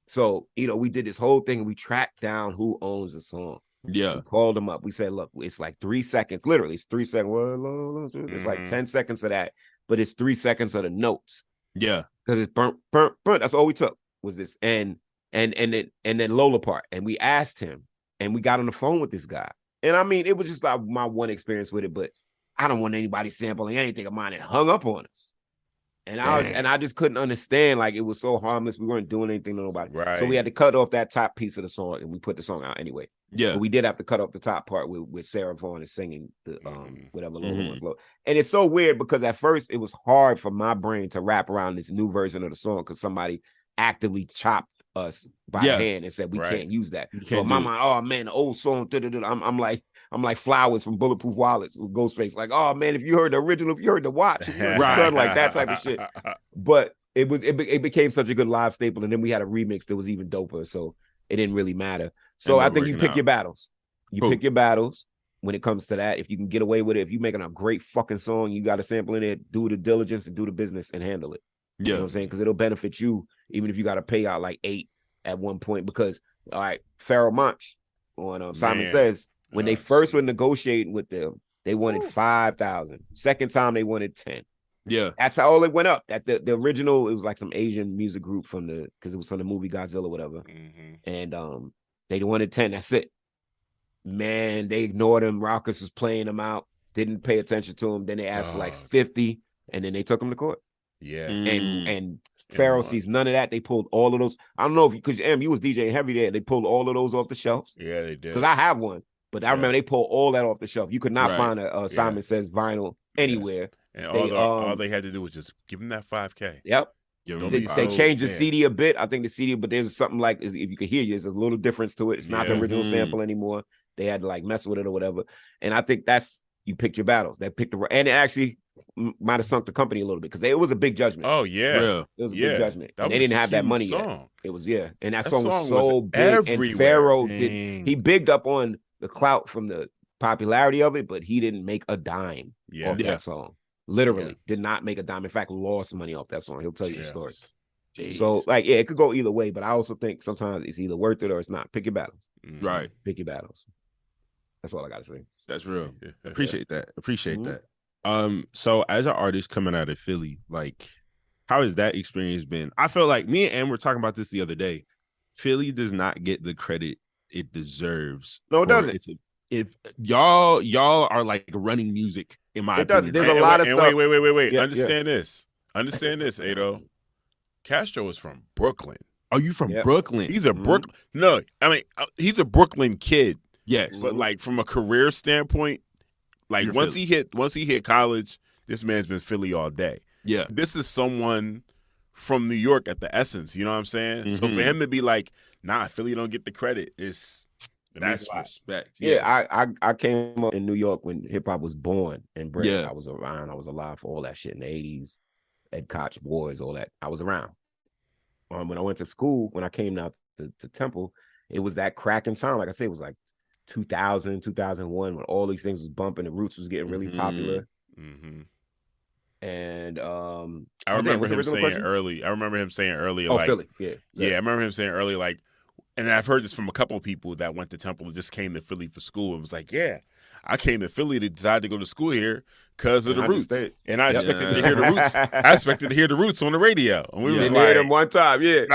So, we did this whole thing. We tracked down who owns the song. Yeah. We called them up. We said, look, it's like 3 seconds. Literally, it's 3 seconds. It's like 10 seconds of that, but it's 3 seconds of the notes. Yeah. Because it's burnt. That's all we took was this. And then Lola part. And we asked him, and we got on the phone with this guy. And I mean, it was just like my one experience with it, but I don't want anybody sampling anything of mine. It hung up on us. And I just couldn't understand, like, it was so harmless. We weren't doing anything to nobody. Right. So we had to cut off that top piece of the song, and we put the song out anyway. Yeah. But we did have to cut off the top part with Sarah Vaughan is singing the whatever Lola was low. And it's so weird because at first it was hard for my brain to wrap around this new version of the song because somebody actively chopped us by the hand and said we can't use that. So in my mind, oh man, the old song. I'm like Flowers from Bulletproof Wallets with Ghostface. Like, oh man, if you heard the original, if you heard the Watch, if you heard the Sun, like that type of shit. But it became such a good live staple, and then we had a remix that was even doper. So it didn't really matter. So I think you pick your battles. You pick your battles when it comes to that. If you can get away with it, if you're making a great fucking song, you got a sample in it, do the diligence and do the business and handle it. Yeah. You know what I'm saying? Because it'll benefit you, even if you got to pay out like 8 at one point. Because, all right, Pharoah Monch on Simon Says, when they first were negotiating with them, they wanted 5,000. Second time, they wanted 10. Yeah. That's how all it went up. That the original, it was like some Asian music group because it was from the movie Godzilla or whatever. And they wanted 10. That's it. Man, they ignored him. Rockers was playing them out. Didn't pay attention to him. Then they asked for like 50, and then they took him to court. Yeah. And Pharaoh sees none of that. They pulled all of those. I don't know if because you was DJing heavy there. They pulled all of those off the shelves. Yeah, they did. Because I have one, but I remember they pulled all that off the shelf. You could not find a Simon Says vinyl anywhere. And all they had to do was just give them that $5K. Yep. They changed the CD a bit. I think the CD, but there's something like, if you could hear, there's a little difference to it. It's not the original sample anymore. They had to like mess with it or whatever. And I think you picked your battles. And it actually might have sunk the company a little bit because it was a big judgment. Oh yeah, it was a big judgment. And they didn't have that money yet. It was and that song was so big. Everywhere. And Pharaoh he bigged up on the clout from the popularity of it, but he didn't make a dime off that song. Literally did not make a dime. In fact, lost money off that song. He'll tell you the story. Jeez. So like, it could go either way, but I also think sometimes it's either worth it or it's not. Pick your battles. Right. Pick your battles. That's all I gotta say. That's real. Appreciate that. that. So as an artist coming out of Philly, like, how has that experience been? I feel like me and Ann were talking about this the other day. Philly does not get the credit it deserves. No, it doesn't. If y'all are like running music, in my opinion. There's a lot of stuff. Wait. Understand this, E.D.O. Castro is from Brooklyn. Are you from Brooklyn? He's a Brooklyn. No, I mean, he's a Brooklyn kid. Yes. But like from a career standpoint, like once he hit college, this man's been Philly all day. Yeah. This is someone from New York at the essence, you know what I'm saying? So for him to be like, nah, Philly don't get the credit, that's respect. Yeah, I came up in New York when hip hop was born and bred. I was around. I was alive for all that shit in the 80s. Ed Koch, Boys, all that. I was around. When I went to school, when I came out to Temple, it was that cracking time. Like I said, it was like 2000, 2001 when all these things was bumping. The Roots was getting really popular. And I remember him saying early. Oh, like, Philly, yeah. I remember him saying early, like, and I've heard this from a couple of people that went to Temple and just came to Philly for school. It was like, I came to Philly to decide to go to school here because of the Roots, and I expected to hear the Roots. I expected to hear the Roots on the radio, and we was like, heard them one time, So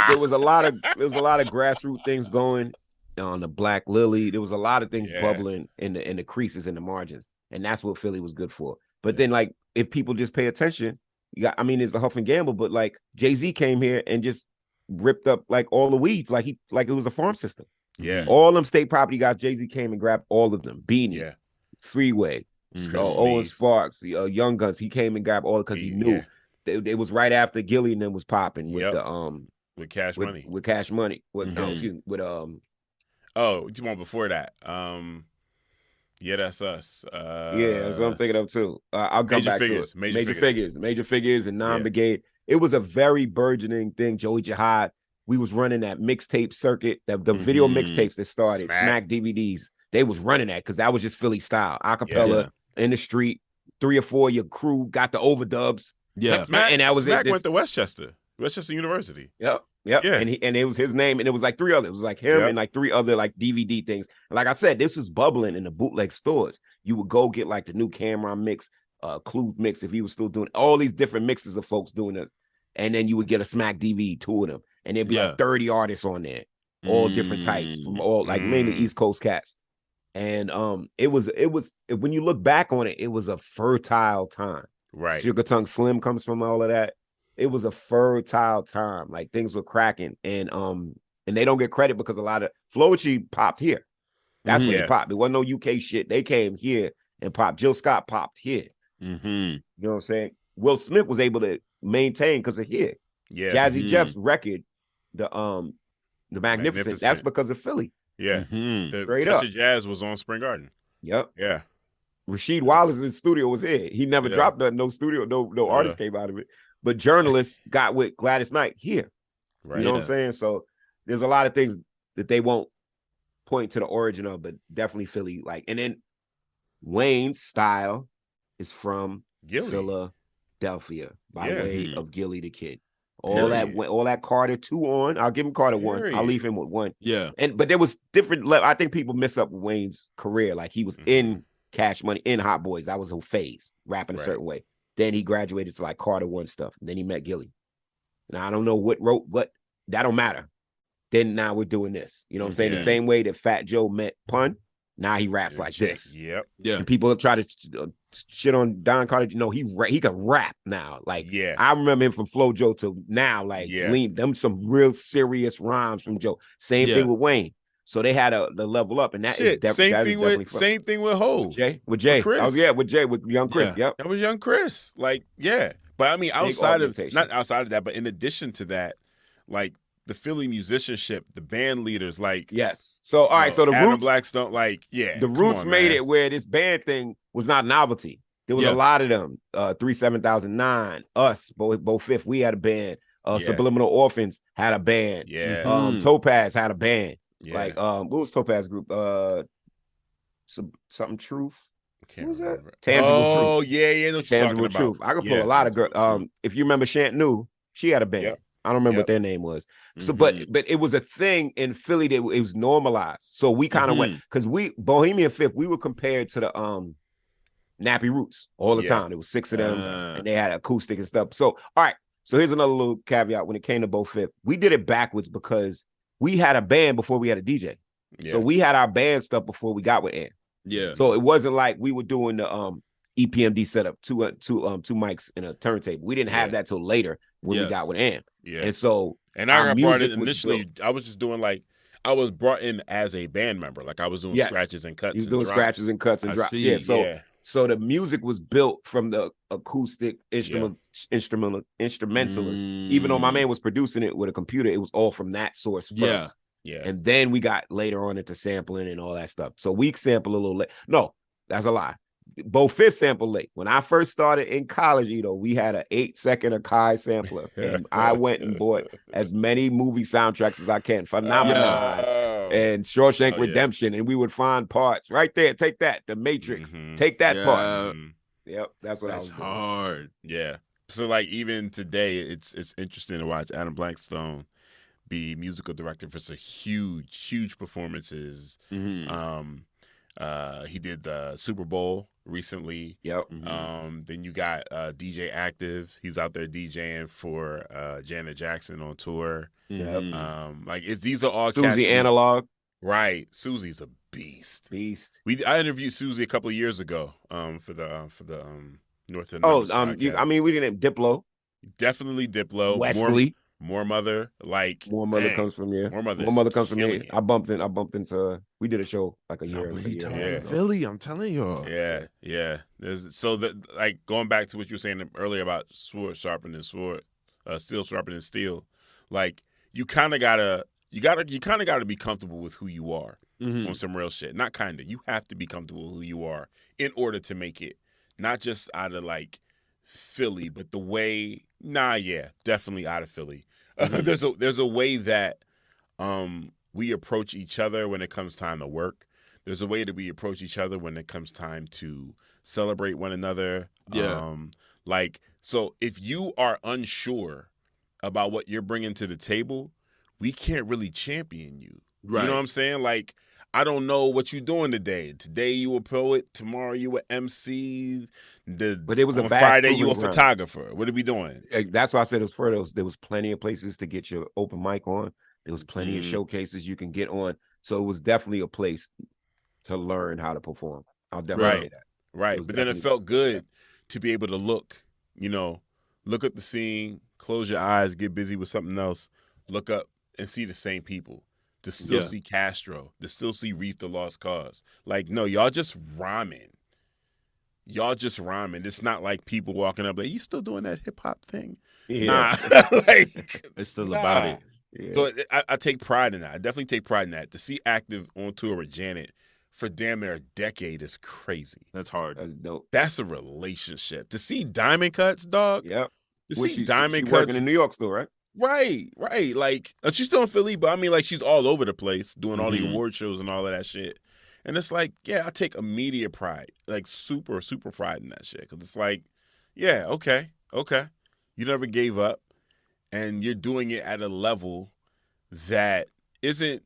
there was a lot of grassroots things going on. The Black Lily, there was a lot of things bubbling in the creases and the margins, and that's what Philly was good for. But then, like, if people just pay attention, it's the Huff and Gamble, but like Jay-Z came here and just ripped up like all the weeds, like it was a farm system. All them state property guys, Jay-Z came and grabbed all of them. Beanie, Freeway, Owen Sparks, Young Guns. He came and grabbed all because he knew it was right after Gilly and them was popping with the with Cash Money. With Cash Money. With excuse me, with Oh, you want before that? Yeah, that's us. Yeah, that's what I'm thinking of too. I'll come back to it. Major Figures, and Non-Brigade. It was a very burgeoning thing. Joey Jihad. We was running that mixtape circuit, the video mixtapes that started, Smack DVDs. They was running that because that was just Philly style. Acapella in the street, 3 or 4 your crew got the overdubs. Yeah, and that was Smack went to Westchester University. Yep. Yeah. And it was his name, and it was like 3 others. It was like him and like 3 other like DVD things. And like I said, this was bubbling in the bootleg stores. You would go get like the new Cameron mix, Clue mix, if he was still doing all these different mixes of folks doing this. And then you would get a Smack DVD, 2 of them, and there'd be like 30 artists on there, all different types from all like mainly East Coast cats. And it was when you look back on it, it was a fertile time. Right. Sugar Tongue Slim comes from all of that. It was a fertile time. Like things were cracking, and they don't get credit because a lot of Floetry popped here. That's where they popped. There wasn't no UK shit. They came here and popped. Jill Scott popped here. You know what I'm saying? Will Smith was able to maintain because of here. Yeah. Jazzy Jeff's record, the Magnificent. That's because of Philly. Yeah. The Touch of Jazz was on Spring Garden. Yep. Yeah. Rasheed Wallace's studio was here. He never dropped no studio, no artist came out of it. But Journalists got with Gladys Knight here. Right. You know what I'm saying? So there's a lot of things that they won't point to the origin of, but definitely Philly. Like, and then Wayne's style is from Philadelphia by way of Gilly the Kid. All that Carter 2 on. I'll give him Carter 1. I'll leave him with 1. Yeah. But there was different. I think people miss up Wayne's career. Like he was in Cash Money, in Hot Boys. That was a phase, rapping a certain way. Then he graduated to like Carter 1 stuff. And then he met Gilly. Now I don't know what wrote, but that don't matter. Then now we're doing this. You know what I'm saying? The same way that Fat Joe met Pun. Now he raps like this. Yep. Yeah. And people try to shit on Don Carter. You know, he can rap now. Like, I remember him from Flo Joe to now. Like, lean them some real serious rhymes from Joe. Same thing with Wayne. So they had the level up, and that is definitely same thing with Ho. With Jay. Chris. Oh yeah, with Young Chris. Yeah. Yep. That was Young Chris. Like, but I mean, not outside of that, but in addition to that, like the Philly musicianship, the band leaders, like So all right, so the Adam Roots, Blackstone, like the Roots made it where this band thing was not novelty. There was a lot of them. 3-7009, us, Bo Fifth, we had a band. Subliminal Orphans had a band. Topaz had a band. Like what was Topaz group? Something Truth. What was that? Tangible Truth. No, Tangible Truth. I could pull a lot of girls. If you remember Shant New, she had a band. I don't remember what their name was. So, but it was a thing in Philly that it was normalized. So we kind of went because Bohemian Fifth, we were compared to the Nappy Roots all the time. There was 6 of them, and they had acoustic and stuff. So, all right. So here's another little caveat when it came to Bo Fifth. We did it backwards because we had a band before we had a DJ. So we had our band stuff before we got with Ann. Yeah. So it wasn't like we were doing the EPMD setup, two mics and a turntable. We didn't have that till later when we got with Ann. Yeah. And so I got brought in initially. I was just doing I was brought in as a band member. Like I was doing scratches and cuts. You was doing scratches and cuts and drops. So the music was built from the acoustic instrumentalists. Even though my man was producing it with a computer, it was all from that source first. Yeah. And then we got later on into sampling and all that stuff. So we sample a little late. No, that's a lie. Bo Fifth sample late. When I first started in college, we had an 8-second Akai sampler. And I went and bought as many movie soundtracks as I can. Phenomenon and Shawshank Redemption. And we would find parts right there. Take that. The Matrix. Take that part. Yep. That's what I was doing. Hard. Yeah. So like even today, it's interesting to watch Adam Blackstone be musical director for some huge performances. He did the Super Bowl recently. Yep. Then you got DJ Active. He's out there DJing for Janet Jackson on tour. Yep. These are all Susie Analog. Right. Susie's a beast. I interviewed Susie a couple of years ago for the North and we didn't Diplo. Definitely Diplo. Wesley. More Mother, like More Mother comes from here. More Mother comes from here. I bumped into. We did a show like a year ago. Philly, I'm telling you. Yeah. So that, like, going back to what you were saying earlier about sword sharpening sword, steel sharpening steel, like you kind of gotta be comfortable with who you are on some real shit. Not kind of. You have to be comfortable with who you are in order to make it. Not just out of like Philly, but the way. Definitely out of Philly. There's a way that we approach each other when it comes time to work. There's a way that we approach each other when it comes time to celebrate one another. Yeah. Like, so if you are unsure about what you're bringing to the table, we can't really champion you. Right. You know what I'm saying? Like, I don't know what you're doing today. Today you a poet. Tomorrow you a MC. But it was on Friday you a photographer. What are we doing? That's why I said it was for those. There was plenty of places to get your open mic on. There was plenty of showcases you can get on. So it was definitely a place to learn how to perform. I'll definitely say that. Right. But then it felt good to be able to look at the scene, close your eyes, get busy with something else, look up and see the same people. To still see Castro, to still see Reef the Lost Cause. Like, no, y'all just rhyming. It's not like people walking up like, you still doing that hip hop thing? Yeah. Nah. Like, it's still about it. Yeah. So I take pride in that. I definitely take pride in that. To see Active on tour with Janet for damn near a decade is crazy. That's hard. That's dope. That's a relationship. To see Diamond Cuts, dog. Yep. To see Diamond Cuts Cuts working in New York still, right? Right. Like, she's still in Philly, but I mean, like, she's all over the place doing all the award shows and all of that shit. And it's like, yeah, I take immediate pride, like super, super pride in that shit. Because it's like, yeah, okay. You never gave up, and you're doing it at a level that isn't,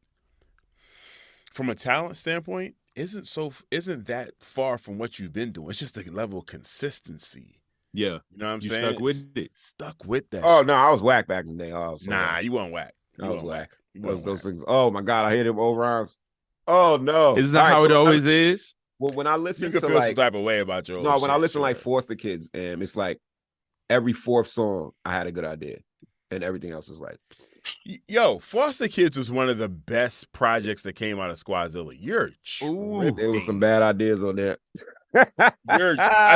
from a talent standpoint, isn't that far from what you've been doing. It's just a level of consistency. Yeah. You know what I'm saying? Stuck with that. Oh, no, I was whack back in the day. You weren't whack. I was whack. Those things. Oh, my God. I hit him old rhymes. Oh, no. Isn't that how it always is? Well, when I listen to, feel some type of way about your old when I listen like Foster Kids, it's like every fourth song, I had a good idea. And everything else was like. Yo, Foster Kids was one of the best projects that came out of Squadzilla. You're tripping. There was some bad ideas on there. I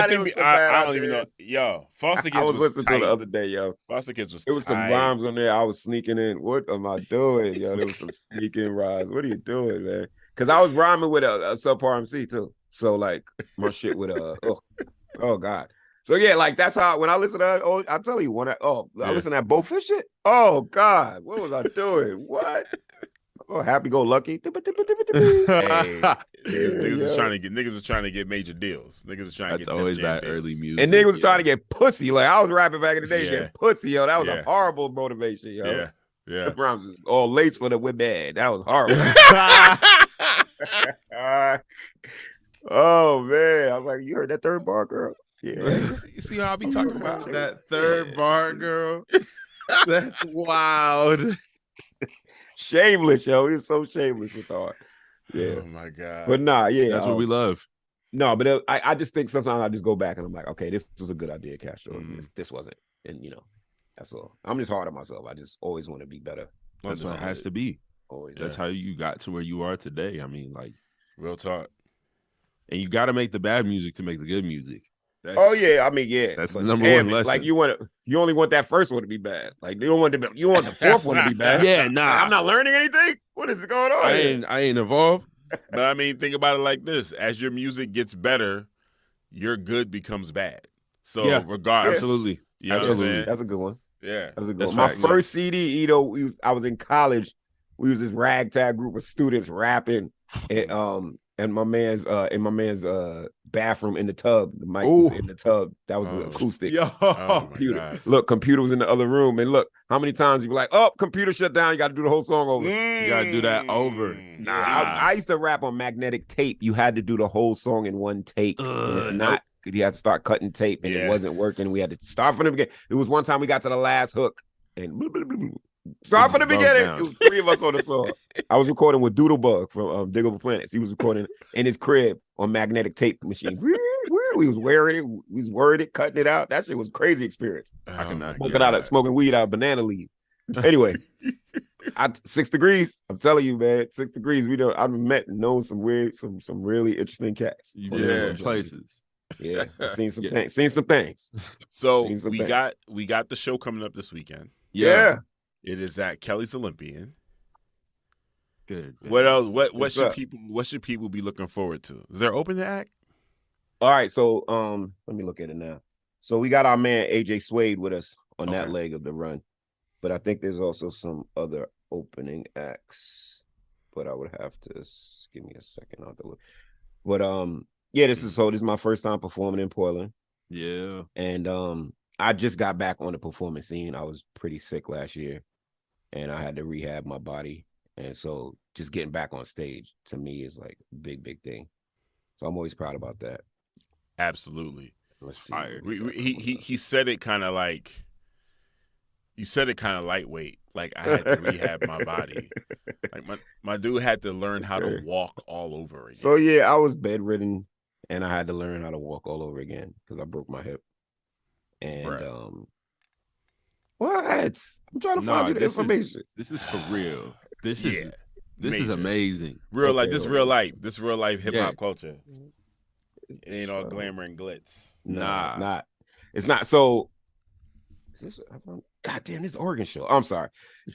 don't even know. Yo, Foster Kids I was listening to the other day, yo. Foster Kids was There was some rhymes on there. I was sneaking in. What am I doing, yo? There was some sneaking rhymes. What are you doing, man? Because I was rhyming with a subpar MC too. So like my shit with oh God. So yeah, like that's how when I listen to I tell you I listen to that Bowfish shit. Oh God, what was I doing? What? Oh, happy go lucky. Niggas are trying to get major deals. Niggas are trying to get. That's always that deals. Early music. And niggas was trying to get pussy. Like I was rapping back in the day, getting pussy, yo. That was a horrible motivation, yo. Yeah. The rhymes was all lace for the women. That was horrible. Oh man, I was like, you heard that third bar, girl? Yeah. You see how I be talking about that third bar, girl? That's wild. Shameless, yo. He was so shameless with art. Yeah. Oh my God. But nah, yeah. That's what we love. No, but I just think sometimes I just go back and I'm like, okay, this was a good idea, Castro. This wasn't. And that's all. I'm just hard on myself. I just always want to be better. That's what it has to be. Always. That's how you got to where you are today. I mean, like, real talk. And you got to make the bad music to make the good music. That's the number one lesson. Like you only want that first one to be bad. Like you want the fourth one to be bad. Yeah, nah. I'm not learning anything. What is going on? I ain't evolved. But I mean, think about it like this: as your music gets better, your good becomes bad. So regardless, absolutely, absolutely, that's a good one. Yeah, that's a good one. My first CD, E.D.O, I was in college. We was this ragtag group of students rapping, and my man's bathroom in the tub. The mic was in the tub. That was the acoustic. Computer. Look, computer was in the other room. And look, how many times you be like, oh, computer shut down. You got to do the whole song over. You got to do that over. Nah. I used to rap on magnetic tape. You had to do the whole song in one take. If not, you had to start cutting tape and it wasn't working. We had to start from the beginning. It was one time we got to the last hook and start from the beginning. It was 3 of us on the song. I was recording with Doodlebug from Digable Planets. He was recording in his crib on magnetic tape machine. We was wearing it. We was wearing it, cutting it out. That shit was a crazy experience. Smoking weed out of banana leaf. Anyway, 6 degrees. I'm telling you, man, 6 degrees. I've met and known some really interesting cats. You've been some places. Yeah, I've seen some things. Seen some things. So we got the show coming up this weekend. Yeah. It is at Kelly's Olympian. Good. Man. What else? What should people be looking forward to? Is there open act? All right, so let me look at it now. So we got our man AJ Suede with us on that leg of the run, but I think there's also some other opening acts. But I would have to give me a second. I'll have to look. But yeah, this is my first time performing in Portland. Yeah, and I just got back on the performance scene. I was pretty sick last year, and I had to rehab my body, and so just getting back on stage to me is like a big thing. So I'm always proud about that. Absolutely. Let's see. He said it kind of like, you said it kind of lightweight. Like, I had to rehab my body. Like my dude had to learn how to walk all over again. So yeah, I was bedridden, and I had to learn how to walk all over again because I broke my hip. And what? I'm trying to find you the information. This is for real. This is amazing. Real life. This real life. This real life hip hop culture. It ain't all glamour and glitz. Nah, it's not. It's not. So, is this? God damn, this Oregon show. I'm sorry.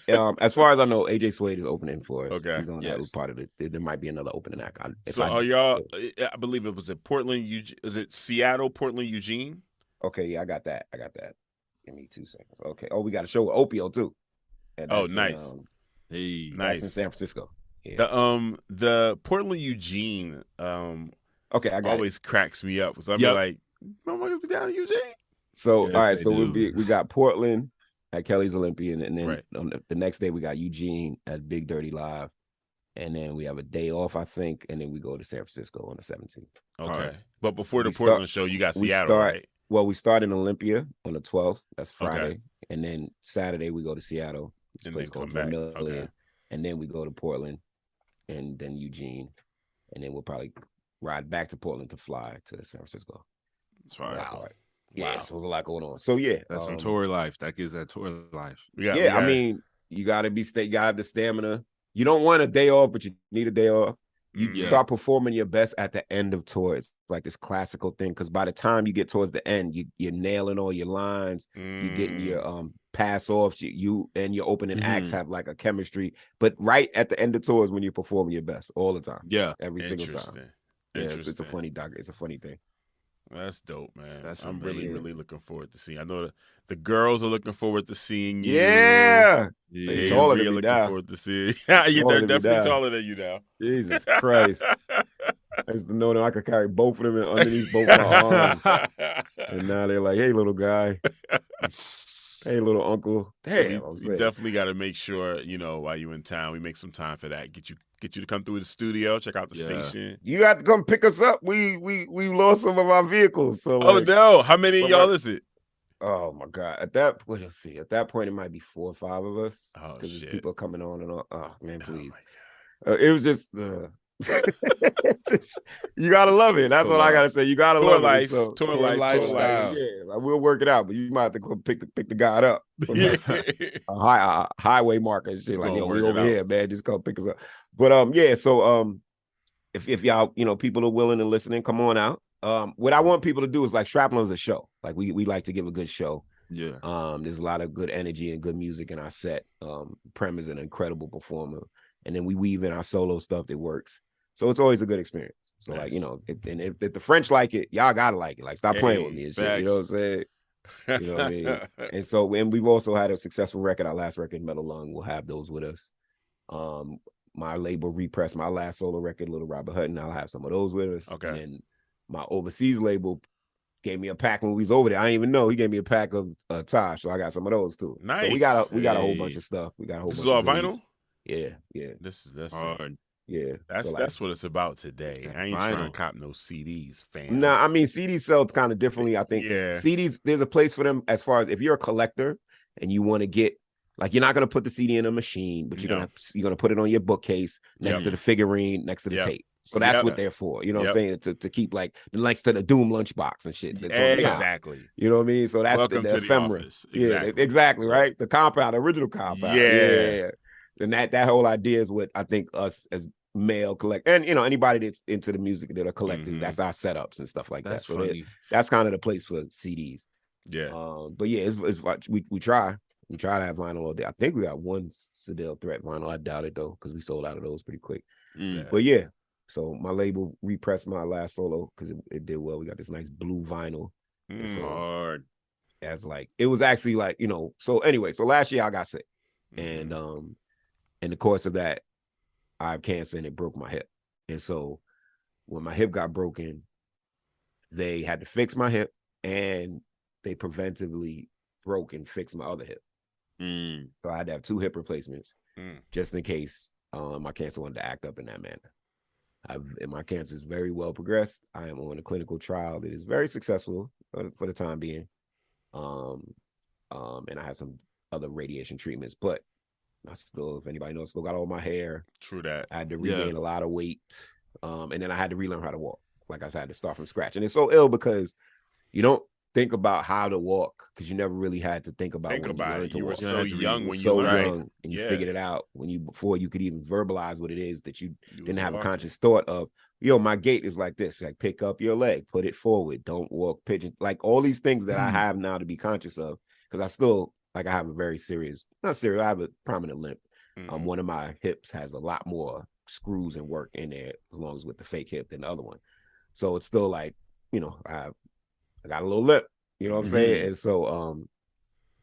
As far as I know, AJ Suede is opening for us. Okay, he's on that part of it. There might be another opening act. Y'all? I believe it was at Portland. Is it Seattle, Portland, Eugene? Okay, yeah, I got that. Give me 2 seconds. Okay. Oh, we got a show with Opio too. Nice. Nice in San Francisco. Yeah. The Portland, Eugene. Okay, I got always cracks me up. So I'll be like, "Motherfuckers be down in Eugene." So all right, so we got Portland at Kelly's Olympian, and then on the next day we got Eugene at Big Dirty Live, and then we have a day off, I think, and then we go to San Francisco on the 17th. Okay, but before the Portland show, you got Seattle, right? Well, we start in Olympia on the 12th. That's Friday, and then Saturday we go to Seattle, and then come back. And then we go to Portland, and then Eugene, and then we'll probably ride back to Portland to fly to San Francisco. That's right. Wow. Yeah, so there's a lot going on. So yeah, that's some tour life. That gives that tour life. I mean, you gotta have the stamina. You don't want a day off, but you need a day off. You start performing your best at the end of tours. It's like this classical thing, because by the time you get towards the end, you're nailing all your lines. You're getting your pass offs. You and your opening acts have like a chemistry. But right at the end of tours, when you're performing your best all the time. Yeah, every single time. Yeah, it's a funny It's a funny thing. That's dope, man. I'm really looking forward to seeing. I know the girls are looking forward to seeing you. Yeah. They're taller than me now. Forward to seeing. Yeah, they're definitely taller than you now. Jesus Christ. I used to know that I could carry both of them underneath both my arms. And now they're like, hey, little guy. Hey, little uncle. Damn. We definitely got to make sure, while you're in town, we make some time for that. Get you to come through the studio, check out the station. You got to come pick us up. We lost some of our vehicles. So no. How many of y'all is it? Oh my God. At that point, let's see. At that point, it might be 4 or 5 of us. Oh, because shit. People coming on and on. Oh man, please. It was just you gotta love it. That's what I gotta say. You gotta love life. It. So, tour lifestyle. Yeah, like, we'll work it out, but you might have to go pick the guy up. A highway marker and shit. Like, we over here, man. Just go pick us up. But so if y'all, people are willing and listening, come on out. What I want people to do is like Shrapnel's a show. Like we like to give a good show. Yeah. There's a lot of good energy and good music in our set. Prem is an incredible performer. And then we weave in our solo stuff that works. So it's always a good experience. So nice. Like, if the French like it, y'all gotta like it. Like, stop playing with me and shit. You know what I'm saying? You know what I mean? And so we've also had a successful record. Our last record, Metal Lung, will have those with us. My label Repress, my last solo record, Little Robert Hutton, I'll have some of those with us. Okay. And then my overseas label gave me a pack when we was over there. I didn't even know. He gave me a pack of Tosh, so I got some of those too. Nice. So we got a whole bunch of stuff. We got a whole bunch. This is all vinyl? Yeah. That's hard. Yeah. That's what it's about today. I ain't trying to cop no CDs, fam. Nah, I mean, CDs sell kind of differently. I think CDs, there's a place for them as far as if you're a collector and you want to get, like, you're not going to put the CD in a machine, but you're gonna put it on your bookcase next to the figurine, next to the tape. So that's what they're for. You know what I'm saying? To keep like the links to the Doom lunchbox and shit. That's on the top. Exactly. You know what I mean? So that's Welcome the to ephemera. the office. Exactly. Yeah, exactly, right? The compound, the original compound. Yeah. And that whole idea is what I think us as male collect, and anybody that's into the music that are collectors, that's our setups and stuff like that. So that's kind of the place for CDs. Yeah. But yeah, it's we try to have vinyl all day. I think we got one Sedell Threat vinyl. I doubt it though, because we sold out of those pretty quick. But yeah, so my label repressed my last solo because it did well. We got this nice blue vinyl. So hard. As like it was actually like, so anyway, so last year I got sick. And in the course of that, I have cancer and it broke my hip. And so when my hip got broken, they had to fix my hip and they preventively broke and fixed my other hip. So I had to have 2 hip replacements just in case my cancer wanted to act up in that manner. And my cancer is very well progressed. I am on a clinical trial that is very successful for the time being. And I have some other radiation treatments, but I still, if anybody knows, still got all my hair. True that. I had to regain a lot of weight. And then I had to relearn how to walk. Like I said, I had to start from scratch. And it's so ill because you don't think about how to walk because you never really had to think about it. You were so young when you learned. And you figured it out before you could even verbalize what it is that you didn't have a conscious thought of. My gait is like this. Like, pick up your leg, put it forward, don't walk pigeon. Like all these things that I have now to be conscious of, because I still, like, I have a very serious, not serious, I have a prominent limp. One of my hips has a lot more screws and work in there, as long as with the fake hip than the other one. So it's still like, I got a little lip, you know what I'm saying? And so,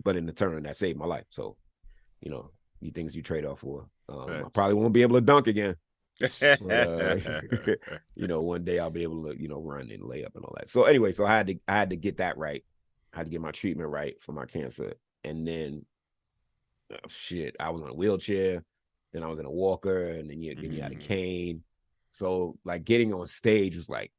but in the turn, that saved my life. So, you things you trade off for. I probably won't be able to dunk again. But, one day I'll be able to, run and lay up and all that. So anyway, so I had to get that right. I had to get my treatment right for my cancer. And then, I was in a wheelchair. Then I was in a walker, and then you had a cane. So like getting on stage was like,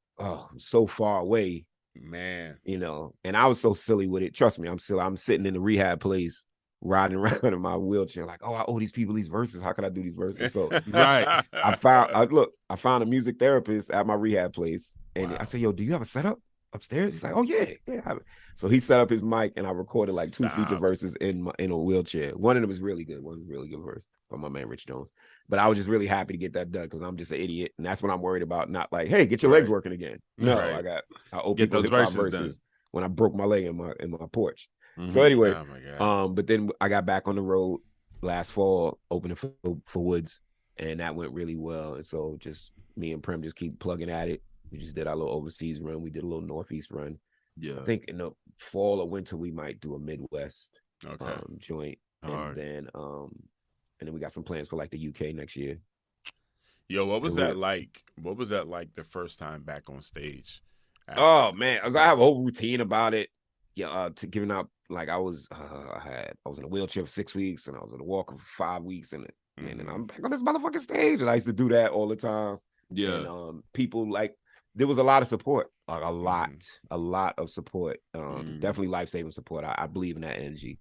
so far away. Man, and I was so silly with it. Trust me, I'm sitting in the rehab place, riding around in my wheelchair, like, I owe these people these verses. How can I do these verses? So I found a music therapist at my rehab place, and I said, "Yo, do you have a setup upstairs?" He's like, "Oh yeah, I have it." So he set up his mic, and I recorded like 2 feature verses in a wheelchair. One of them was really good. One was a really good verse by my man Rich Jones. But I was just really happy to get that done because I'm just an idiot, and that's what I'm worried about. Not like, hey, get your legs working again. No, I opened those verses when I broke my leg in my porch. So anyway, but then I got back on the road last fall, opening for Woods, and that went really well. And so just me and Prem just keep plugging at it. We just did our little overseas run. We did a little Northeast run. Yeah, I think in the fall or winter we might do a Midwest joint, and then we got some plans for like the UK next year. Yo, what was that like? What was that like the first time back on stage? Oh man, I have a whole routine about it. Yeah, to giving out, like I was in a wheelchair for 6 weeks, and I was in a walker for 5 weeks, and then I'm back on this motherfucking stage, and I used to do that all the time. Yeah, and people like. There was a lot of support, like a lot of support. Definitely life-saving support. I believe in that energy.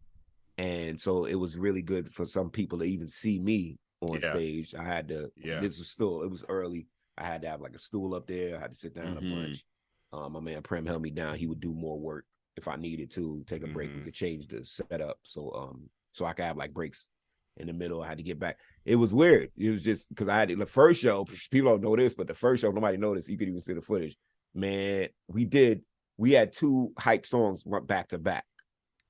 And so it was really good for some people to even see me on stage. I had to, it was early. I had to have like a stool up there. I had to sit down a bunch. My man Prem held me down. He would do more work if I needed to take a break. We could change the setup. So I could have like breaks in the middle. I had to get back. It was weird. It was just because I had the first show, people don't know this, but the first show, nobody noticed. You could even see the footage. Man, we had 2 hype songs back to back.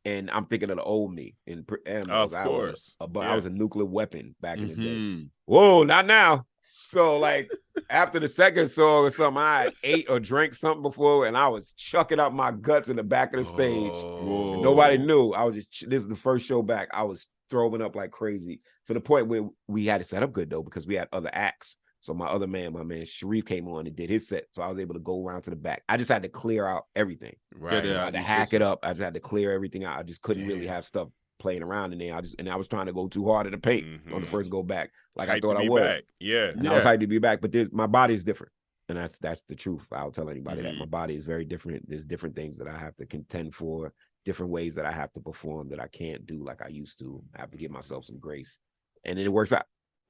And I'm thinking of the old me. Of course. I was a nuclear weapon back in the day. Whoa, not now. So like after the second song or something, I had ate or drank something before, and I was chucking up my guts in the back of the stage. And nobody knew. This is the first show back. I was throwing up like crazy to the point where we had to set up good though, because we had other acts. So my man Sharif came on and did his set. So I was able to go around to the back. I just had to clear out everything. Right. I had to hack it up. I just had to clear everything out. I just couldn't really have stuff playing around in there. I was trying to go too hard in the paint on the first go back. Like I thought I was. Back. Yeah. I was hyped to be back. But my body is different. And that's the truth. I'll tell anybody that my body is very different. There's different things that I have to contend for, different ways that I have to perform that I can't do like I used to. I have to give myself some grace. And then it works out.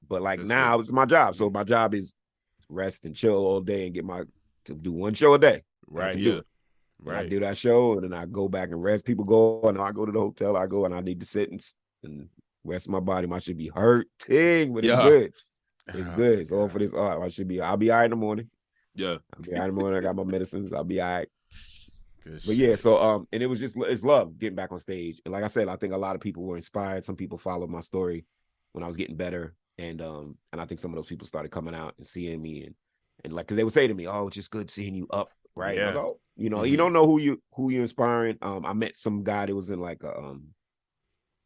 But like now it's my job. So my job is rest and chill all day and to do one show a day. Right. Do it. Right. I do that show and then I go back and rest. People go and I go to the hotel. I go and I need to sit and rest my body. My shit be hurting, but it's good. It's good. It's all for this art. I'll be all right in the morning. Yeah. I'll be all right in the morning. I got my medicines. I'll be all right. But yeah, so and it was just, it's love getting back on stage. And like I said, I think a lot of people were inspired. Some people followed my story when I was getting better. And I think some of those people started coming out and seeing me and like, cause they would say to me, "Oh, it's just good seeing you up." Right. Yeah. Like, you know, you don't know who you're inspiring. I met some guy that was in like a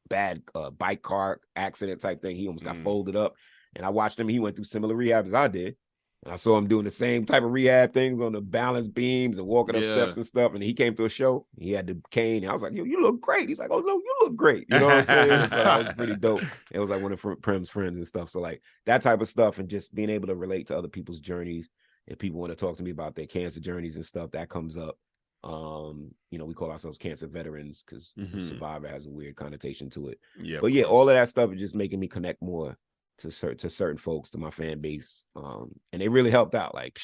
bad bike car accident type thing. He almost got folded up. And I watched him. He went through similar rehab as I did. And I saw him doing the same type of rehab things on the balance beams and walking up steps and stuff. And he came to a show. He had the cane. And I was like, "Yo, you look great." He's like, "Oh, no, you look great." You know what I'm saying? So that was pretty dope. It was like one of Prim's friends and stuff. So like that type of stuff and just being able to relate to other people's journeys. If people want to talk to me about their cancer journeys and stuff, that comes up. You know, we call ourselves cancer veterans because survivor has a weird connotation to it. Yeah. But yeah, all of that stuff is just making me connect more to certain folks, to my fan base. And they really helped out. Like,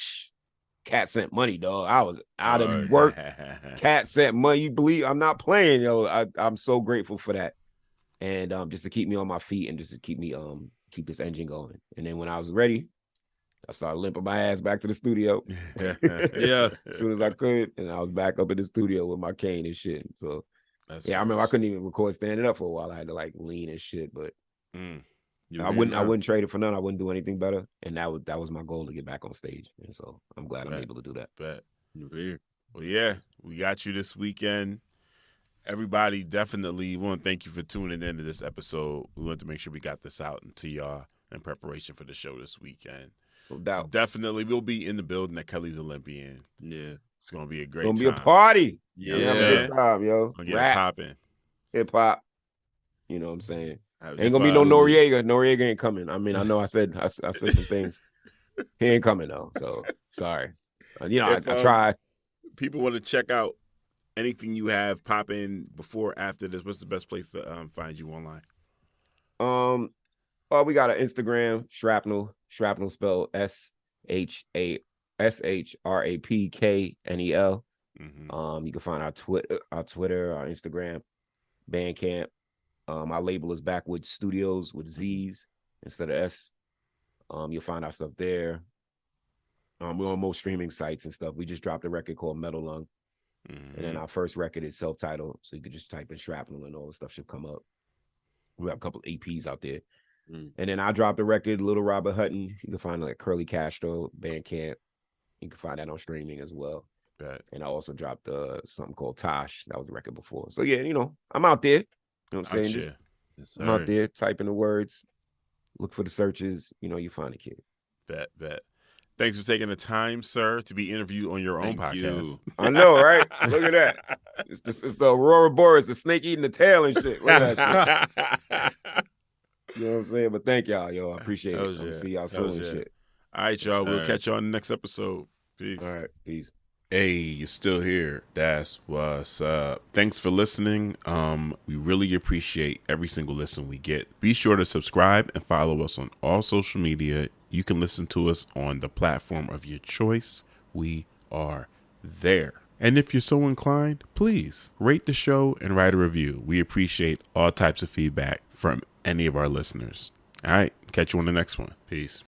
Cat sent money, dog. I was out of work. Cat sent money. You believe I'm not playing, yo. I'm so grateful for that. And just to keep me on my feet and just to keep me keep this engine going. And then when I was ready, I started limping my ass back to the studio. Yeah. As soon as I could. And I was back up in the studio with my cane and shit. So I remember I couldn't even record standing up for a while. I had to like lean and shit, but I wouldn't trade it for none. I wouldn't do anything better. And that was my goal, to get back on stage. And so I'm glad I'm able to do that. Well, yeah, we got you this weekend. Everybody, definitely want to thank you for tuning in to this episode. We want to make sure we got this out to y'all in preparation for the show this weekend. No doubt. So definitely, we'll be in the building at Kelly's Olympian. Yeah. It's going to be a great time. It's going to be a party. Yeah. Have a good time, yo. Going to get it popping. Hip hop. You know what I'm saying? Ain't going to be no Noriega. Noriega ain't coming. I mean, I know I said some things. He ain't coming, though. So, sorry. You know, I tried. People want to check out anything you have popping before, after this. What's the best place to find you online? We got an Instagram, Shrapnel spelled SHRAPKNEL. You can find our Twitter, our Instagram, Bandcamp. Our label is Backwoods Studios with Z's instead of S. You'll find our stuff there. We're on most streaming sites and stuff. We just dropped a record called Metal Lung. And then our first record is self-titled. So you could just type in Shrapnel and all the stuff should come up. We have a couple of EPs out there. And then I dropped a record, Little Robert Hutton. You can find like Curly Castro, Bandcamp. You can find that on streaming as well. And I also dropped something called Tosh. That was a record before. So yeah, you know, I'm out there. You know what I'm saying? I'm out there typing the words. Look for the searches. You know, you find a kid. Bet. Thanks for taking the time, sir, to be interviewed on your own podcast. I know, right? Look at that. It's the Aurora Boreas, the snake eating the tail and shit. Look at that shit. You know what I'm saying? But thank y'all, yo. I appreciate it. I'll see y'all soon and shit. All right, y'all. We'll catch you on the next episode. Peace. All right, peace. Hey, you're still here. That's what's up. Thanks for listening. We really appreciate every single listen we get. Be sure to subscribe and follow us on all social media. You can listen to us on the platform of your choice. We are there. And if you're so inclined, please rate the show and write a review. We appreciate all types of feedback from any of our listeners. All right, catch you on the next one. Peace.